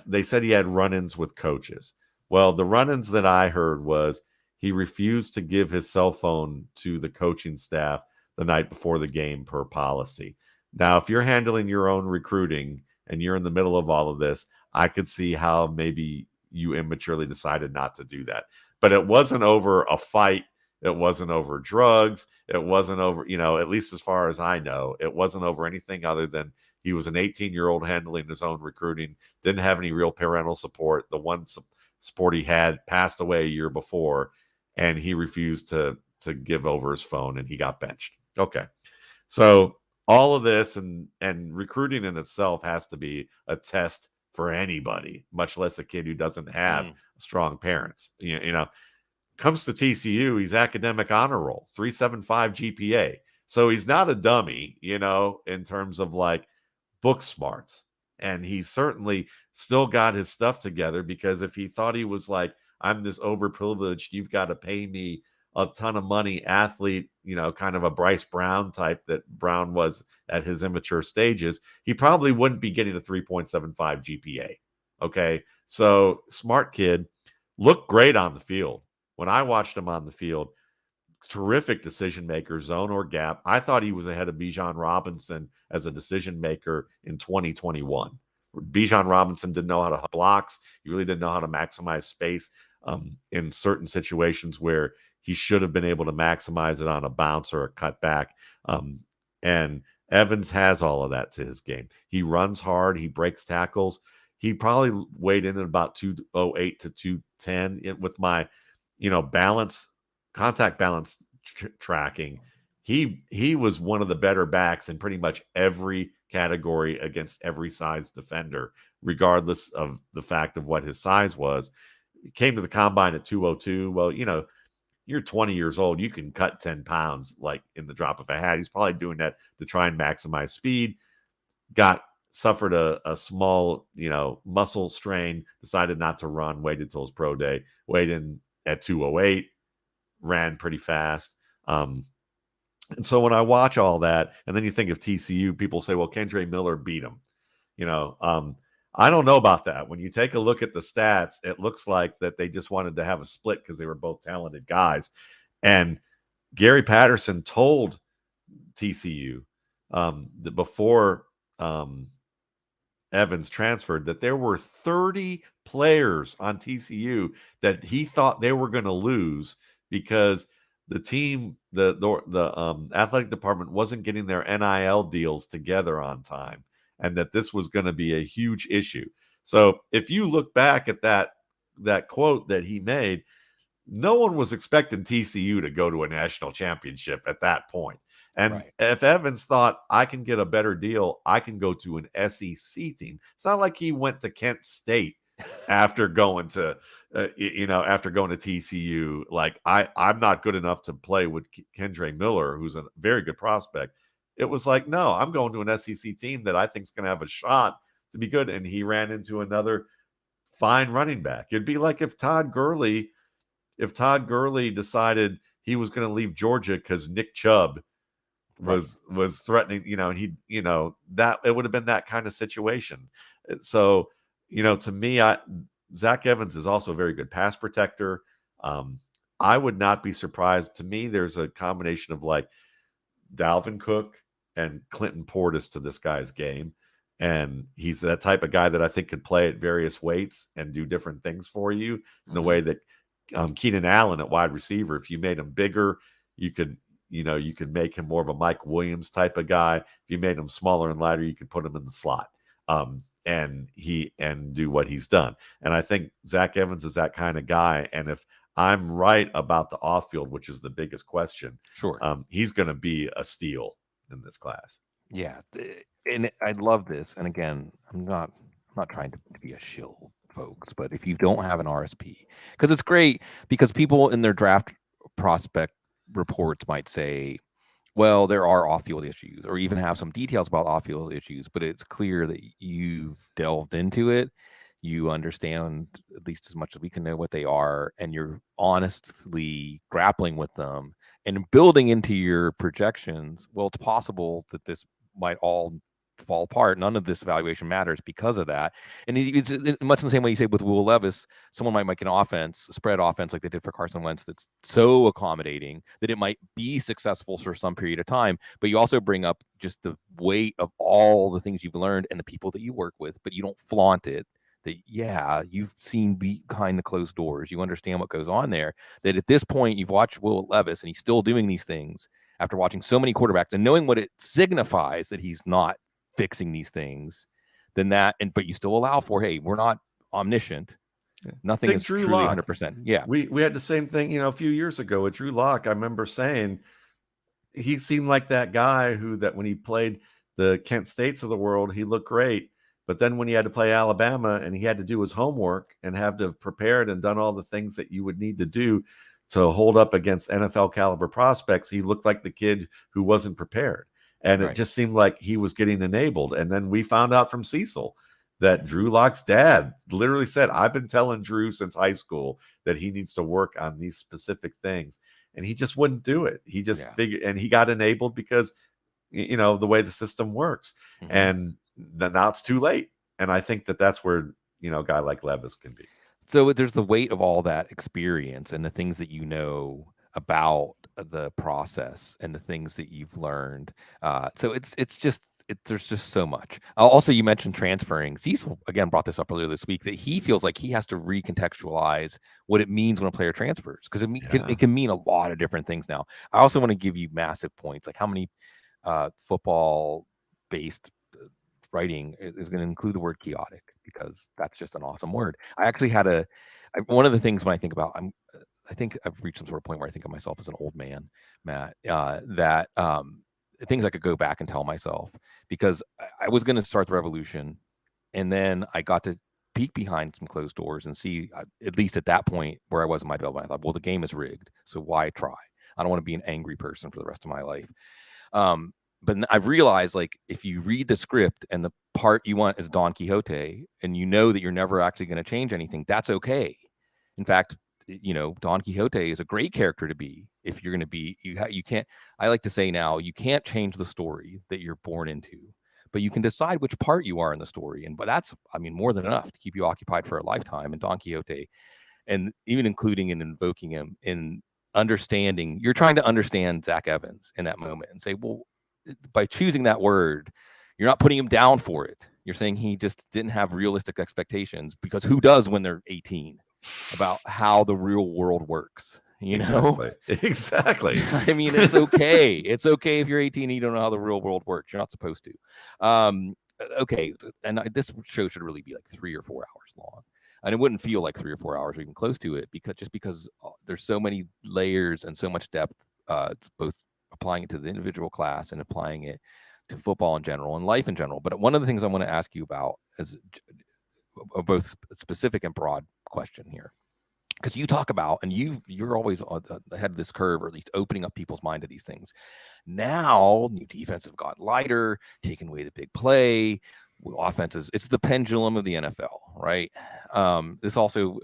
they said he had run-ins with coaches. Well, the run-ins that I heard was he refused to give his cell phone to the coaching staff the night before the game per policy. Now, if you're handling your own recruiting and you're in the middle of all of this, I could see how maybe you immaturely decided not to do that. But it wasn't over a fight. It wasn't over drugs. It wasn't over, at least as far as I know, it wasn't over anything other than he was an 18-year-old handling his own recruiting, didn't have any real parental support. The one support he had passed away a year before, and he refused to give over his phone, and he got benched. Okay. So all of this and recruiting in itself has to be a test for anybody, much less a kid who doesn't have strong parents. Comes to TCU, he's academic honor roll, 3.75 GPA. So he's not a dummy, in terms of like book smarts. And he certainly still got his stuff together, because if he thought he was like, I'm this overprivileged, you've got to pay me a ton of money athlete, kind of a Bryce Brown type that Brown was at his immature stages, he probably wouldn't be getting a 3.75 GPA. Okay. So smart kid, looked great on the field. When I watched him on the field, terrific decision maker, zone or gap. I thought he was ahead of Bijan Robinson as a decision maker in 2021. Bijan Robinson didn't know how to blocks. He really didn't know how to maximize space in certain situations where he should have been able to maximize it on a bounce or a cutback. And Evans has all of that to his game. He runs hard. He breaks tackles. He probably weighed in at about 208 to 210 with my, contact balance tracking. He was one of the better backs in pretty much every category against every size defender, regardless of the fact of what his size was. He came to the combine at 202. Well, you're 20 years old. You can cut 10 pounds like in the drop of a hat. He's probably doing that to try and maximize speed. Suffered a small, muscle strain, decided not to run, waited till his pro day, weighed in at 208, ran pretty fast. And so when I watch all that, and then you think of TCU, people say, well, Kendre Miller beat him. I don't know about that. When you take a look at the stats, it looks like that they just wanted to have a split because they were both talented guys. And Gary Patterson told TCU that before Evans transferred that there were 30 players on TCU that he thought they were going to lose because the team, the athletic department wasn't getting their NIL deals together on time, and that this was going to be a huge issue. So if you look back at that quote that he made, no one was expecting TCU to go to a national championship at that point. And if Evans thought, I can get a better deal, I can go to an SEC team. It's not like he went to Kent State after going to, after going to TCU. Like, I'm not good enough to play with Kendre Miller, who's a very good prospect. It was like, no, I'm going to an SEC team that I think is going to have a shot to be good. And he ran into another fine running back. It'd be like if Todd Gurley decided he was going to leave Georgia because Nick Chubb was threatening, and he, that it would have been that kind of situation. So, to me, Zach Evans is also a very good pass protector. I would not be surprised. To me, there's a combination of like Dalvin Cook and Clinton Portis to this guy's game. And he's that type of guy that I think could play at various weights and do different things for you in the way that Keenan Allen at wide receiver, if you made him bigger, you could make him more of a Mike Williams type of guy. If you made him smaller and lighter, you could put him in the slot and do what he's done. And I think Zach Evans is that kind of guy. And if I'm right about the off field, which is the biggest question, sure, he's going to be a steal in this class. Yeah, and I love this. And again, I'm not trying to be a shill, folks, but if you don't have an RSP, because it's great, because people in their draft prospect reports might say, well, there are off-field issues, or even have some details about off-field issues, but it's clear that you've delved into it. You understand at least as much as we can know what they are, and you're honestly grappling with them and building into your projections. Well, it's possible that this might all fall apart. None of this evaluation matters because of that. And it's much in the same way you say with Will Levis, someone might make an offense, a spread offense like they did for Carson Wentz, that's so accommodating that it might be successful for some period of time. But you also bring up just the weight of all the things you've learned and the people that you work with, but you don't flaunt it. That, yeah, you've seen behind the closed doors. You understand what goes on there. That at this point, you've watched Will Levis and he's still doing these things after watching so many quarterbacks and knowing what it signifies that he's not fixing these things, then but you still allow for, hey, we're not omniscient. Nothing is truly 100%. Yeah. We had the same thing, a few years ago with Drew Lock. I remember saying he seemed like that guy that when he played the Kent States of the world, he looked great. But then when he had to play Alabama and he had to do his homework and have to prepare it and done all the things that you would need to do to hold up against NFL caliber prospects, he looked like the kid who wasn't prepared. And it just seemed like he was getting enabled. And then we found out from Cecil that Drew Lock's dad literally said, I've been telling Drew since high school that he needs to work on these specific things. And he just wouldn't do it. He just figured, and he got enabled because, the way the system works. Mm-hmm. And now it's too late. And I think that's where, a guy like Levis can be. So there's the weight of all that experience and the things that about the process and the things that you've learned. So there's just so much. Also, you mentioned transferring. Cecil again brought this up earlier this week that he feels like he has to recontextualize what it means when a player transfers, because it can mean a lot of different things now. I also want to give you massive points, like how many football-based writing is going to include the word chaotic, because that's just an awesome word. I actually had one of the things when I think about, I think I've reached some sort of point where I think of myself as an old man, Matt, that things I could go back and tell myself, because I was going to start the revolution, and then I got to peek behind some closed doors and see, at least at that point where I was in my development, I thought, well, the game is rigged, so why try? I don't want to be an angry person for the rest of my life. But I've realized, like, if you read the script and the part you want is Don Quixote, and you know that you're never actually going to change anything, that's okay. In fact, Don Quixote is a great character to be. If you're going to be, you can't, I like to say now, you can't change the story that you're born into, but you can decide which part you are in the story. But that's, I mean, more than enough to keep you occupied for a lifetime. And Don Quixote, and even including and invoking him in understanding, you're trying to understand Zach Evans in that moment and say, well, by choosing that word, you're not putting him down for it. You're saying he just didn't have realistic expectations, because who does when they're 18, about how the real world works, Exactly. I mean, it's okay. It's okay if you're 18 and you don't know how the real world works. You're not supposed to. Okay. And this show should really be like 3 or 4 hours long. And it wouldn't feel like 3 or 4 hours or even close to it, because there's so many layers and so much depth, both applying it to the individual class and applying it to football in general and life in general. But one of the things I want to ask you about is a both specific and broad question here, because you talk about, and you're always ahead of this curve, or at least opening up people's mind to these things. Now, new defense have got lighter, taking away the big play. Offenses, it's the pendulum of the NFL, right? This also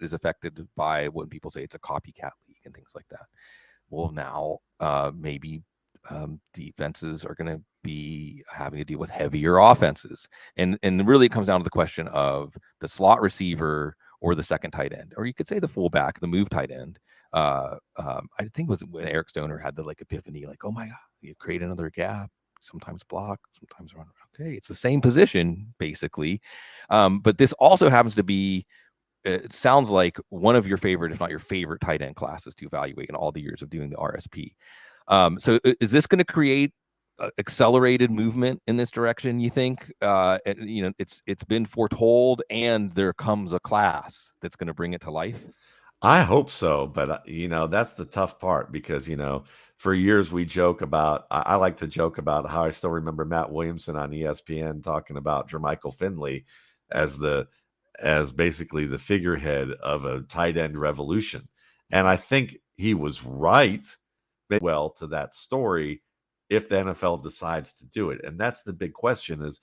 is affected by when people say it's a copycat league and things like that. Well, now maybe defenses are going to be having to deal with heavier offenses, and really it comes down to the question of the slot receiver or the second tight end, or you could say the fullback, the move tight end. I think it was when Eric Stoner had the epiphany, like, oh my God, you create another gap, sometimes block, sometimes run. Okay, it's the same position basically, but this also happens to be, it sounds like, one of your favorite, if not your favorite, tight end classes to evaluate in all the years of doing the RSP. So is this going to create accelerated movement in this direction, you think? It's been foretold, and there comes a class that's going to bring it to life. I hope so, but that's the tough part, because for years we joke about. I like to joke about how I still remember Matt Williamson on ESPN talking about Jermichael Finley as basically the figurehead of a tight end revolution, and I think he was right. Well, to that story, if the NFL decides to do it, and that's the big question: is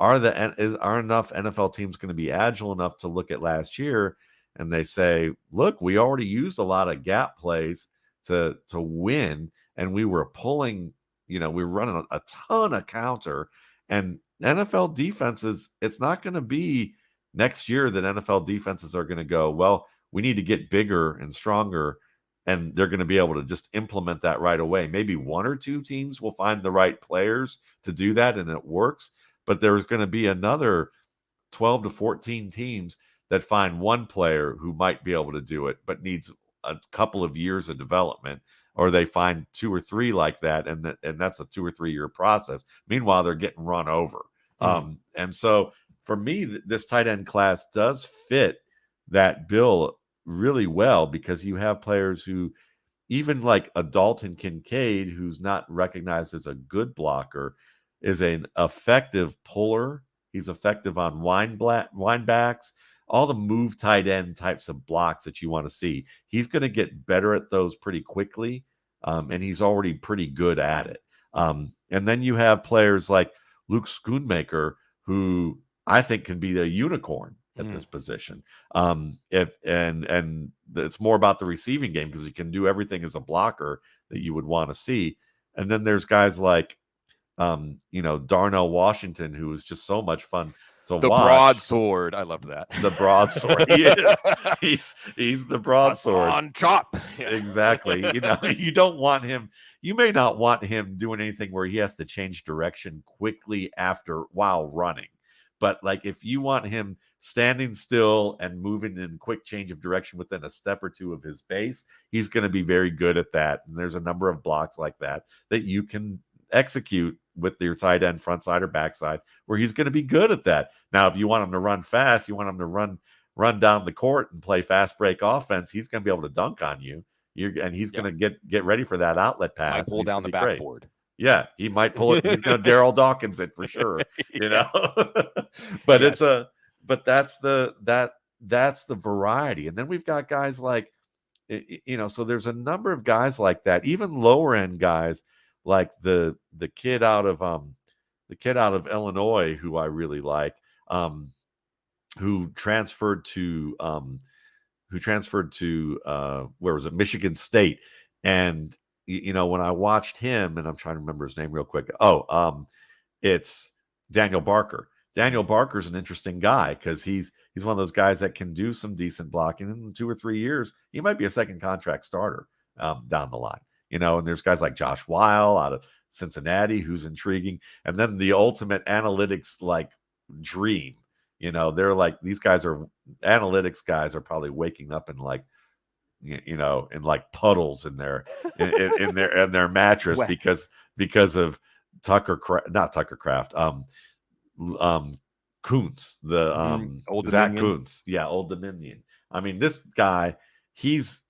are enough NFL teams going to be agile enough to look at last year? And they say, look, we already used a lot of gap plays to win, and we were pulling, we were running a ton of counter. And NFL defenses, it's not going to be next year that NFL defenses are going to go, well, we need to get bigger and stronger, and they're going to be able to just implement that right away. Maybe 1 or 2 teams will find the right players to do that, and it works. But there's going to be another 12 to 14 teams that find one player who might be able to do it, but needs a couple of years of development, or they find 2 or 3 like that, and that's a 2 or 3 year process. Meanwhile, they're getting run over. And so for me, this tight end class does fit that bill really well, because you have players who, even like a Dalton Kincaid, who's not recognized as a good blocker, is an effective puller. He's effective on winebacks, all the move tight end types of blocks that you want to see. He's going to get better at those pretty quickly, and he's already pretty good at it. And then you have players like Luke Schoonmaker, who I think can be a unicorn at this position. And it's more about the receiving game, because he can do everything as a blocker that you would want to see. And then there's guys like Darnell Washington, who is just so much fun to watch. The broadsword, I loved that. The broadsword, he is. He's the broadsword. On chop. Yeah. Exactly. You don't want him. You may not want him doing anything where he has to change direction quickly while running. But like, if you want him standing still and moving in quick change of direction within a step or 2 of his base, he's going to be very good at that. And there's a number of blocks like that you can execute with your tight end front side or backside, where he's going to be good at that. Now, if you want him to run fast, you want him to run down the court and play fast break offense, he's going to be able to dunk on you. And he's going to get ready for that outlet pass. Might pull down the backboard. Yeah, he might pull it. He's going to Daryl Dawkins it for sure. You know, but that's the variety. And then we've got guys like, so there's a number of guys like that, even lower end guys like the kid out of Illinois, who I really like, who transferred to where was it, Michigan State. And when I watched him, and I'm trying to remember his name real quick. It's Daniel Barker. Daniel Barker's an interesting guy because he's one of those guys that can do some decent blocking. In 2 or 3 years, he might be a second contract starter down the line. And there's guys like Josh Weil out of Cincinnati who's intriguing. And then the ultimate analytics like dream. They're like, these guys are analytics guys are probably waking up in like, in like puddles in their mattress because of not Tucker Craft, Kuntz, the Old Zach Dominion. Kuntz, Old Dominion. I mean, this guy, he's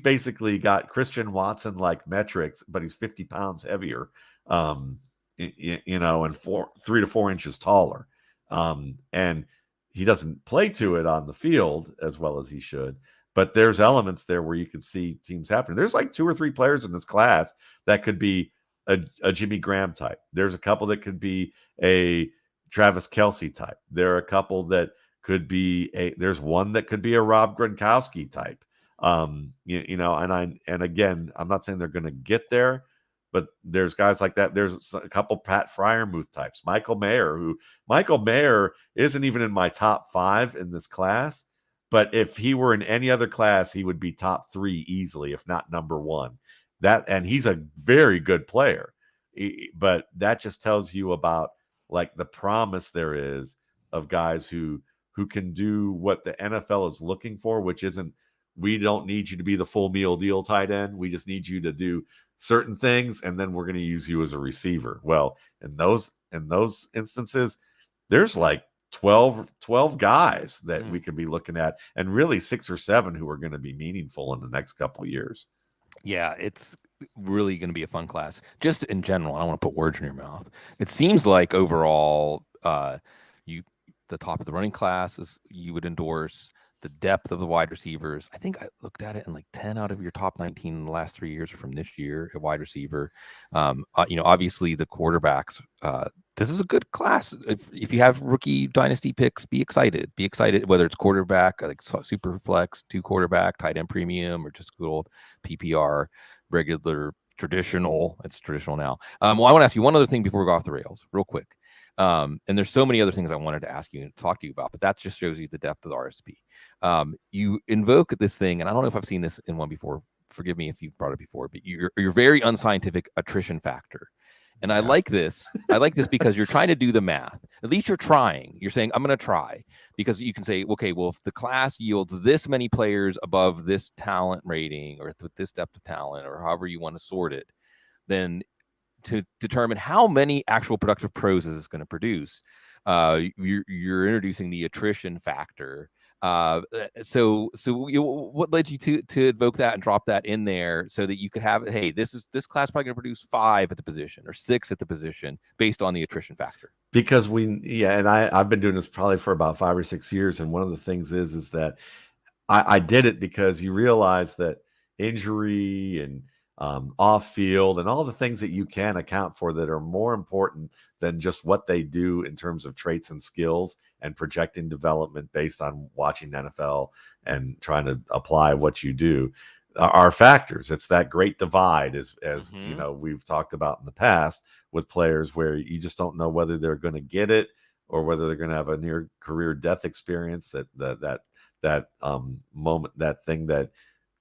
basically got Christian Watson like metrics, but he's 50 pounds heavier, and 3 to 4 inches taller. And he doesn't play to it on the field as well as he should, but there's elements there where you can see teams happening. There's like 2 or 3 players in this class that could be a Jimmy Graham type. There's a couple that could be a Travis Kelce type. There are a couple that could be there's one that could be a Rob Gronkowski type. And again, I'm not saying they're going to get there, but there's guys like that. There's a couple Pat Fryermuth types. Michael Mayer isn't even in my top 5 in this class, but if he were in any other class, he would be top 3 easily, if not number 1. And he's a very good player, but that just tells you about like the promise there is of guys who can do what the NFL is looking for, which isn't, we don't need you to be the full meal deal tight end. We just need you to do certain things, and then we're going to use you as a receiver. Well, in those instances, there's like 12 guys that we could be looking at, and really 6 or 7 who are going to be meaningful in the next couple of years. Yeah, it's really going to be a fun class. Just in general, I don't want to put words in your mouth. It seems like overall, the top of the running classes you would endorse. The depth of the wide receivers. I think I looked at it, and like 10 out of your top 19 in the last 3 years are from this year at wide receiver. Obviously the quarterbacks. This is a good class. If you have rookie dynasty picks, be excited. Be excited whether it's quarterback, like super flex, 2 quarterback, tight end premium, or just good old PPR, regular traditional. It's traditional now. Well, I want to ask you one other thing before we go off the rails, real quick. And there's so many other things I wanted to ask you and talk to you about, but that just shows you the depth of the RSP. You invoke this thing, and I don't know if I've seen this in one before. Forgive me if you've brought it before, but you're very unscientific attrition factor. And I like this. I like this because you're trying to do the math. At least you're trying. You're saying, I'm going to try, because you can say, okay, well, if the class yields this many players above this talent rating, or with this depth of talent, or however you want to sort it, then to determine how many actual productive pros is this going to produce, you're introducing the attrition factor. So what led you to invoke that and drop that in there so that you could have, hey, this class probably going to produce 5 at the position or 6 at the position based on the attrition factor? Because I've been doing this probably for about 5 or 6 years, and one of the things is that I did it because you realize that injury and off field and all the things that you can account for that are more important than just what they do in terms of traits and skills and projecting development based on watching NFL and trying to apply what you do are factors. It's that great divide as we've talked about in the past with players, where you just don't know whether they're going to get it or whether they're going to have a near career death experience. That moment,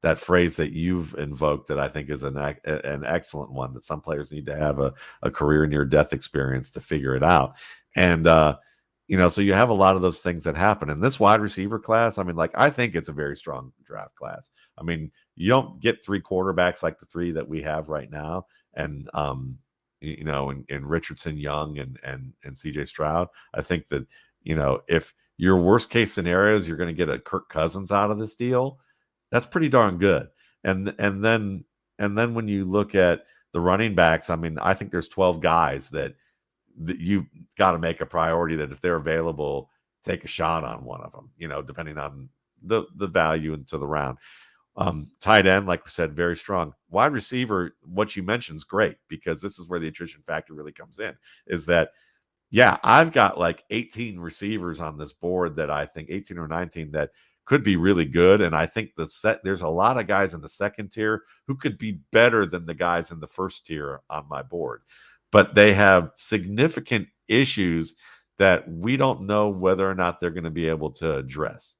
that phrase that you've invoked, that I think is an excellent one, that some players need to have a career near death experience to figure it out. And So you have a lot of those things that happen in this wide receiver class. I mean, like, I think it's a very strong draft class. I mean, you don't get 3 quarterbacks like the 3 that we have right now. And, in Richardson, Young, and CJ Stroud. I think that, if your worst case scenarios, you're going to get a Kirk Cousins out of this deal, that's pretty darn good. And then when you look at the running backs, I mean, I think there's 12 guys that you've got to make a priority that if they're available, take a shot on one of them, depending on the value into the round. Tight end, like we said, very strong. Wide receiver, what you mentioned is great, because this is where the attrition factor really comes in, is that, yeah, I've got like 18 receivers on this board that I think 18 or 19 that could be really good. And I think there's a lot of guys in the second tier who could be better than the guys in the first tier on my board, but they have significant issues that we don't know whether or not they're going to be able to address.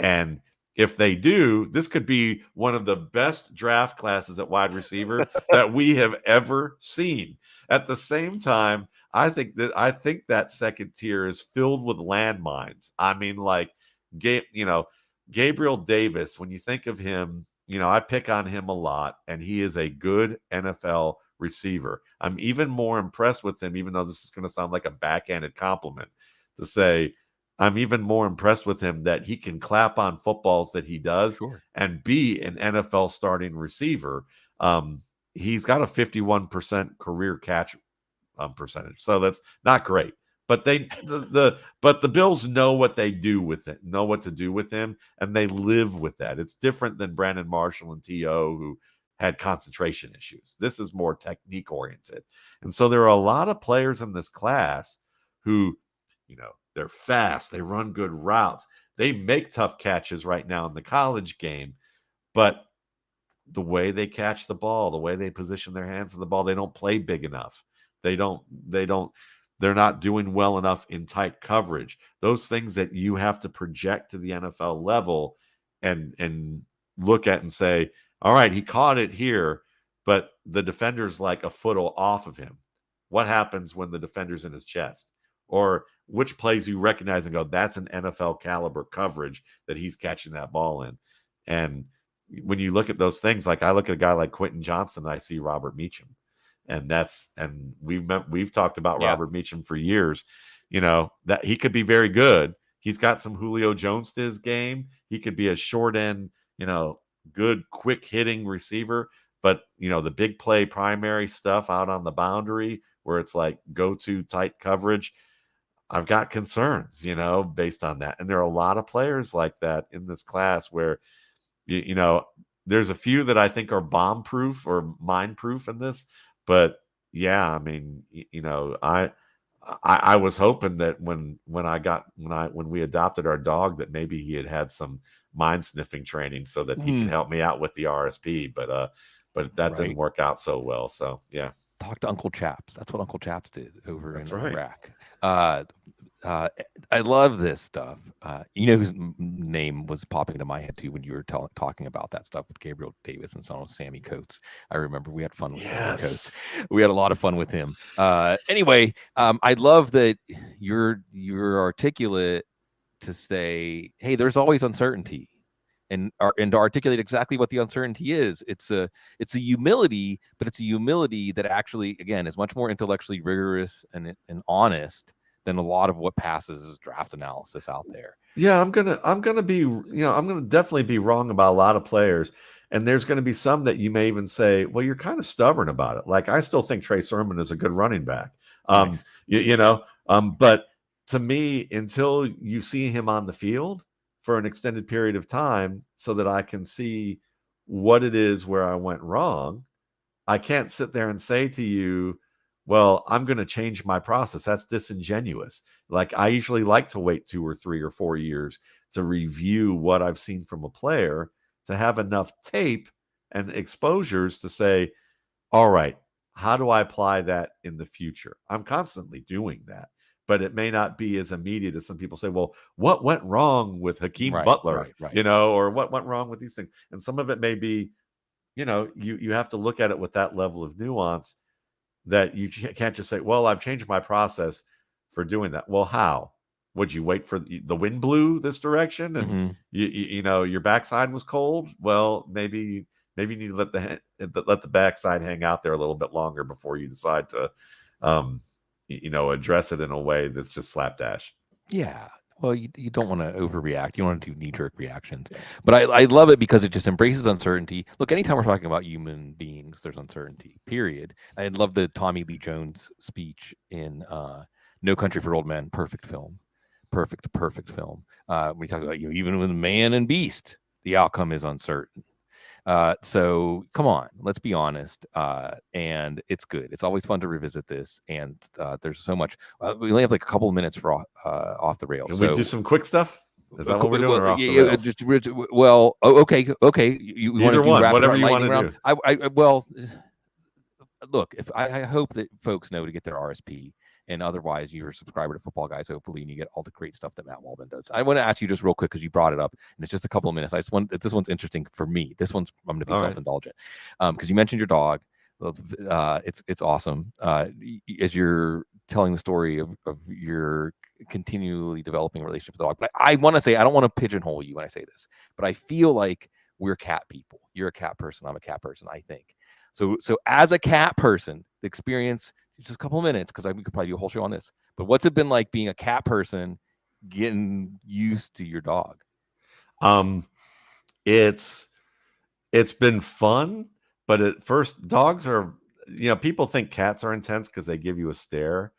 And if they do, this could be one of the best draft classes at wide receiver that we have ever seen. At the same time, I think that second tier is filled with landmines. I mean, like, Gabriel Davis, when you think of him, I pick on him a lot, and he is a good NFL receiver. I'm even more impressed with him, even though this is going to sound like a backhanded compliment to say, I'm even more impressed with him that he can clap on footballs that he does and be an NFL starting receiver. He's got a 51% career catch percentage, so that's not great. But the Bills know what they do with it, know what to do with him, and they live with that. It's different than Brandon Marshall and T.O., who had concentration issues. This is more technique oriented. And so there are a lot of players in this class who, they're fast, they run good routes, they make tough catches right now in the college game, but the way they catch the ball, the way they position their hands on the ball, they don't play big enough. They're not doing well enough in tight coverage. Those things that you have to project to the NFL level and look at and say, all right, he caught it here, but the defender's like a foot off of him. What happens when the defender's in his chest? Or which plays you recognize and go, that's an NFL caliber coverage that he's catching that ball in. And when you look at those things, like I look at a guy like Quentin Johnson, I see Robert Meacham. And we've talked about Robert Meacham for years, that he could be very good. He's got some Julio Jones to his game. He could be a short end, good, quick hitting receiver. But, the big play primary stuff out on the boundary where it's like go-to tight coverage, I've got concerns, based on that. And there are a lot of players like that in this class where, there's a few that I think are bomb-proof or mine-proof in this. But yeah, I mean, I was hoping that when we adopted our dog, that maybe he had some mind sniffing training so that he could help me out with the RSP, but that didn't work out so well. So yeah. Talk to Uncle Chaps. That's what Uncle Chaps did over in Iraq. I love this stuff. Whose name was popping into my head too when you were talking about that stuff with Gabriel Davis and so on, Sammy Coates. I remember we had fun with Sammy Coates. We had a lot of fun with him. Anyway, I love that you're articulate to say, hey, there's always uncertainty. And to articulate exactly what the uncertainty is. It's a humility, but it's a humility that actually, again, is much more intellectually rigorous and honest than a lot of what passes as draft analysis out there. Yeah, I'm gonna definitely be wrong about a lot of players, and there's gonna be some that you may even say, well, you're kind of stubborn about it. Like, I still think Trey Sermon is a good running back. Nice. But to me, until you see him on the field for an extended period of time so that I can see what it is where I went wrong, I can't sit there and say to you, well, I'm going to change my process. That's disingenuous. Like, I usually like to wait 2 or 3 or 4 years to review what I've seen from a player, to have enough tape and exposures to say, all right, how do I apply that in the future? I'm constantly doing that. But it may not be as immediate as some people say, well, what went wrong with Hakeem Butler, or what went wrong with these things? And some of it may be, you have to look at it with that level of nuance, that you can't just say, well, I've changed my process for doing that. Well, how? would you wait for the wind blew this direction and Mm-hmm. you know your backside was cold? Well, maybe you need to let the backside hang out there a little bit longer before you decide to address it in a way that's just slapdash. Yeah. Well, you don't want to overreact. You don't want to do knee-jerk reactions. But I love it because it just embraces uncertainty. Look, anytime we're talking about human beings, there's uncertainty, period. I love the Tommy Lee Jones speech in No Country for Old Men. Perfect film. Perfect film. When he talks about, even with man and beast, the outcome is uncertain. So come on, let's be honest. And it's good. It's always fun to revisit this. And there's so much. We only have like a couple of minutes for off the rails. Can we do some quick stuff? Is that what we're doing? Well, or off the rails? Okay. You want Either to do one, rapid whatever you lightning want to round? do. Well, look, if I hope that folks know to get their RSP. And otherwise, you're a subscriber to Football Guys, hopefully, and you get all the great stuff that Matt Waldman does. I want to ask you just real quick because you brought it up, and it's just a couple of minutes. This one's interesting for me. I'm going to be self-indulgent because you mentioned your dog. It's awesome. As you're telling the story of your continually developing relationship with the dog. But I want to say, I don't want to pigeonhole you when I say this, but I feel like we're cat people. You're a cat person. I'm a cat person, I think. So as a cat person, the experience. Just a couple of minutes because we could probably do a whole show on this. But what's it been like being a cat person, getting used to your dog? It's been fun, but at first, dogs are, people think cats are intense because they give you a stare,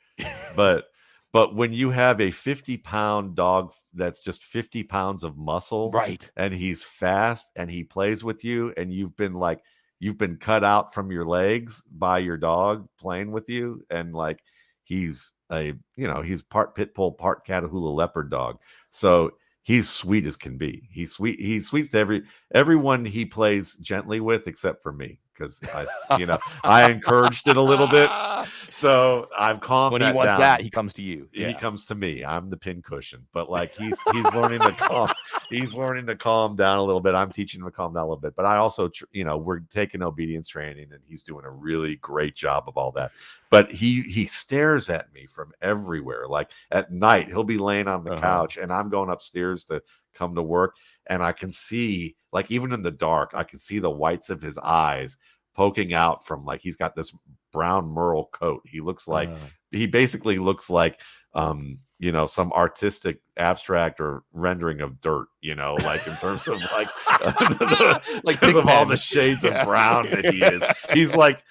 but when you have a 50-pound dog that's just 50 pounds of muscle, right, and he's fast and he plays with you, and you've been cut out from your legs by your dog playing with you. And like, he's part pit bull, part Catahoula leopard dog. So he's sweet as can be. He's sweet to everyone he plays gently with, except for me. Because I encouraged it a little bit, so I've calmed when that he wants down. that, he comes to you. He comes to me. I'm the pincushion, but like he's learning to calm. He's learning to calm down a little bit. I'm teaching him to calm down a little bit, but I also, we're taking obedience training, and he's doing a really great job of all that. But he stares at me from everywhere. Like at night, he'll be laying on the couch, and I'm going upstairs to come to work. And I can see, like, even in the dark, I can see the whites of his eyes poking out from, like, he's got this brown merle coat. He looks like, he basically looks like, some artistic abstract or rendering of dirt, like in terms of like, like because of all the shades of brown that he is. He's like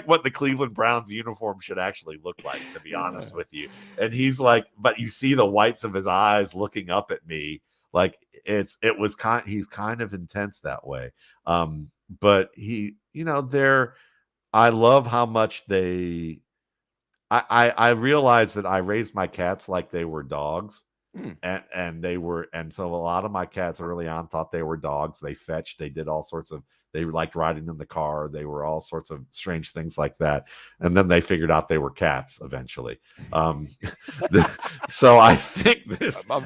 what the Cleveland Browns uniform should actually look like, to be honest with you. And he's like, but you see the whites of his eyes looking up at me. Like he's kind of intense that way. But he, I love how much I realized that I raised my cats like they were dogs. And so a lot of my cats early on thought they were dogs. They fetched, they did all sorts of, they liked riding in the car. They were all sorts of strange things like that. And then they figured out they were cats eventually. So I think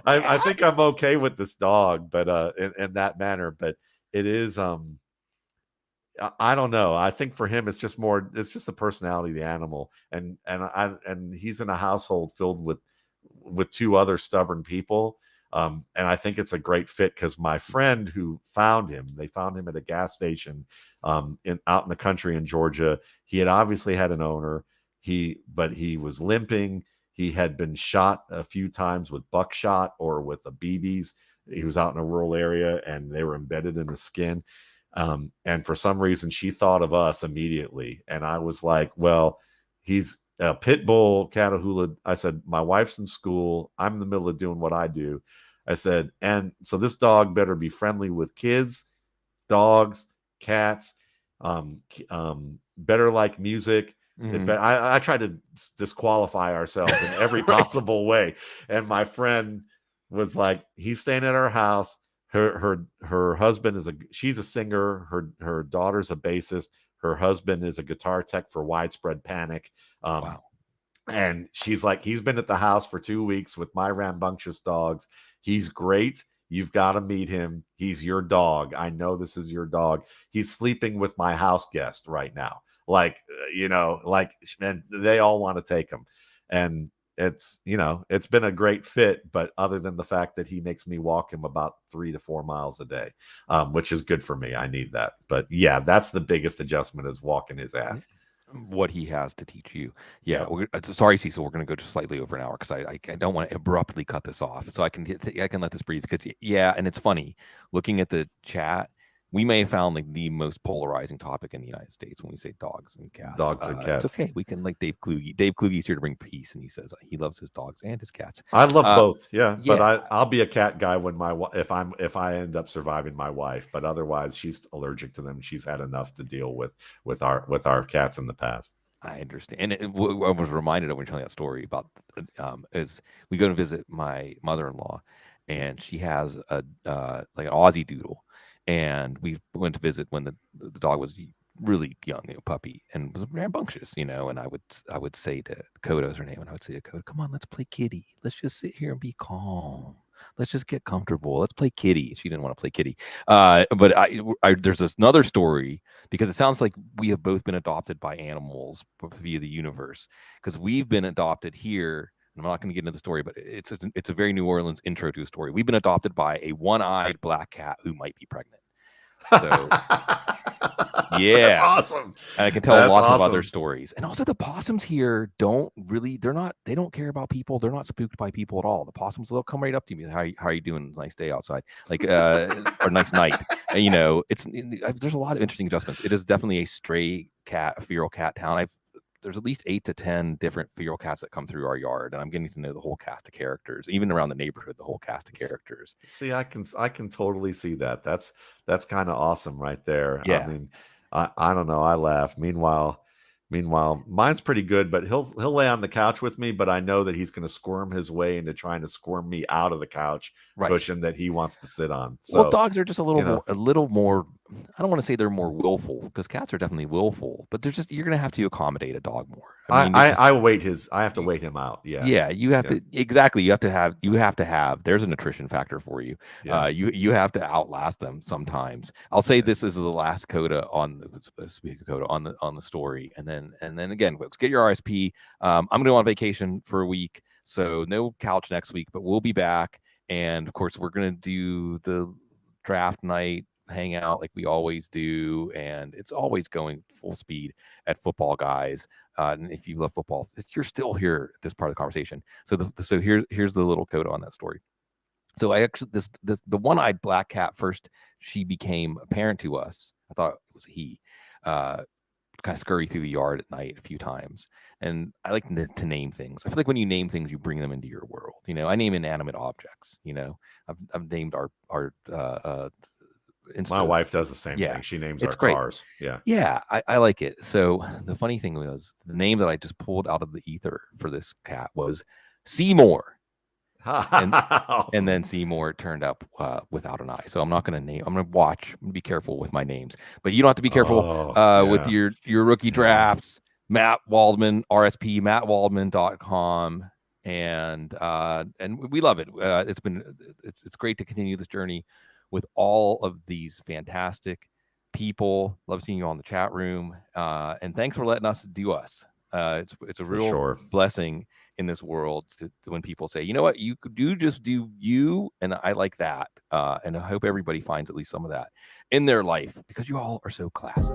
I think I'm okay with this dog, but in that manner, but it is, I don't know. I think for him, it's just the personality of the animal. And he's in a household filled with two other stubborn people. And I think it's a great fit because my friend who they found him at a gas station out in the country in Georgia. He had obviously had an owner. But he was limping. He had been shot a few times with buckshot or with a BBs. He was out in a rural area and they were embedded in the skin. And for some reason, she thought of us immediately. And I was like, well, he's a pit bull Catahoula. I said, my wife's in school. I'm in the middle of doing what I do. I said, and so this dog better be friendly with kids, dogs, cats, better like music. I tried to disqualify ourselves in every possible way. And my friend was like, he's staying at our house. Her husband she's a singer. Her daughter's a bassist. Her husband is a guitar tech for Widespread Panic. Wow. And she's like, he's been at the house for 2 weeks with my rambunctious dogs. He's great. You've got to meet him. He's your dog. I know this is your dog. He's sleeping with my house guest right now. And they all want to take him. And it's, it's been a great fit, but other than the fact that he makes me walk him about 3 to 4 miles a day, which is good for me. I need that. But yeah, that's the biggest adjustment, is walking his ass. What he has to teach you. Yeah. Sorry, Cecil. We're going to go just slightly over an hour because I don't want to abruptly cut this off. So I can let this breathe. Because and it's funny looking at the chat. We may have found like the most polarizing topic in the United States when we say dogs and cats. Dogs and cats. It's okay. We can like Dave Kluge. Dave Kluge's here to bring peace, and he says he loves his dogs and his cats. I love both. Yeah, but I'll be a cat guy when if I end up surviving my wife. But otherwise, she's allergic to them. She's had enough to deal with our cats in the past. I understand. And I was reminded of when telling that story about is we go to visit my mother-in-law, and she has a like an Aussie doodle. And we went to visit when the dog was really young, puppy, and was rambunctious, and I would say to Coda's her name, and I would say to Coda, "Come on, let's play kitty. Let's just sit here and be calm. Let's just get comfortable. Let's play kitty." She didn't want to play kitty. But there's another story, because it sounds like we have both been adopted by animals via the universe, because we've been adopted here. I'm not going to get into the story, but it's a very New Orleans intro to a story. We've been adopted by a one-eyed black cat who might be pregnant. So yeah, that's awesome. And I can tell lots of other stories. And also the possums here they don't care about people. They're not spooked by people at all. The possums, they'll come right up to me. How are you doing? Nice day outside. Like or nice night. And, there's a lot of interesting adjustments. It is definitely a stray cat, a feral cat town. There's at least 8 to 10 different feral cats that come through our yard, and I'm getting to know the whole cast of characters, even around the neighborhood, the whole cast of characters. See, I can totally see that. That's kind of awesome right there. Yeah. I mean, I don't know. I laugh. Meanwhile, mine's pretty good, but he'll lay on the couch with me, but I know that he's going to squirm his way into trying to squirm me out of the couch cushion that he wants to sit on. So, well, dogs are just a little more. I don't want to say they're more willful, because cats are definitely willful, but you're going to have to accommodate a dog more. I have to wait him out. Yeah. Yeah. You have to, exactly. You have to have, there's an attrition factor for you. Yeah. You have to outlast them sometimes. I'll say this is the last coda on the story. And then again, folks, get your RSP. I'm going to go on vacation for a week, so no couch next week, but we'll be back. And of course, we're going to do the draft night hangout like we always do, and it's always going full speed at Football Guys. And if you love football, you're still here at this part of the conversation. So here's the little coda on that story. So I actually the one-eyed black cat, first she became apparent to us. I thought it was he. Kind of scurry through the yard at night a few times, and I like to name things. I feel like when you name things, you bring them into your world. I name inanimate objects. I've named our my wife does the same thing. She names our cars. Yeah, I like it. So the funny thing was, the name that I just pulled out of the ether for this cat was Seymour. And, awesome. And then Seymour turned up without an eye. So I'm not going to name. I'm going to watch. I'm going to be careful with my names. But you don't have to be careful with your rookie drafts. Matt Waldman, RSP, mattwaldman.com. And we love it. It's great to continue this journey with all of these fantastic people. Love seeing you on the chat room. And thanks for letting us do us. It's a real blessing in this world to when people say, you know what, you could just do you, and I like that, and I hope everybody finds at least some of that in their life, because you all are so classy.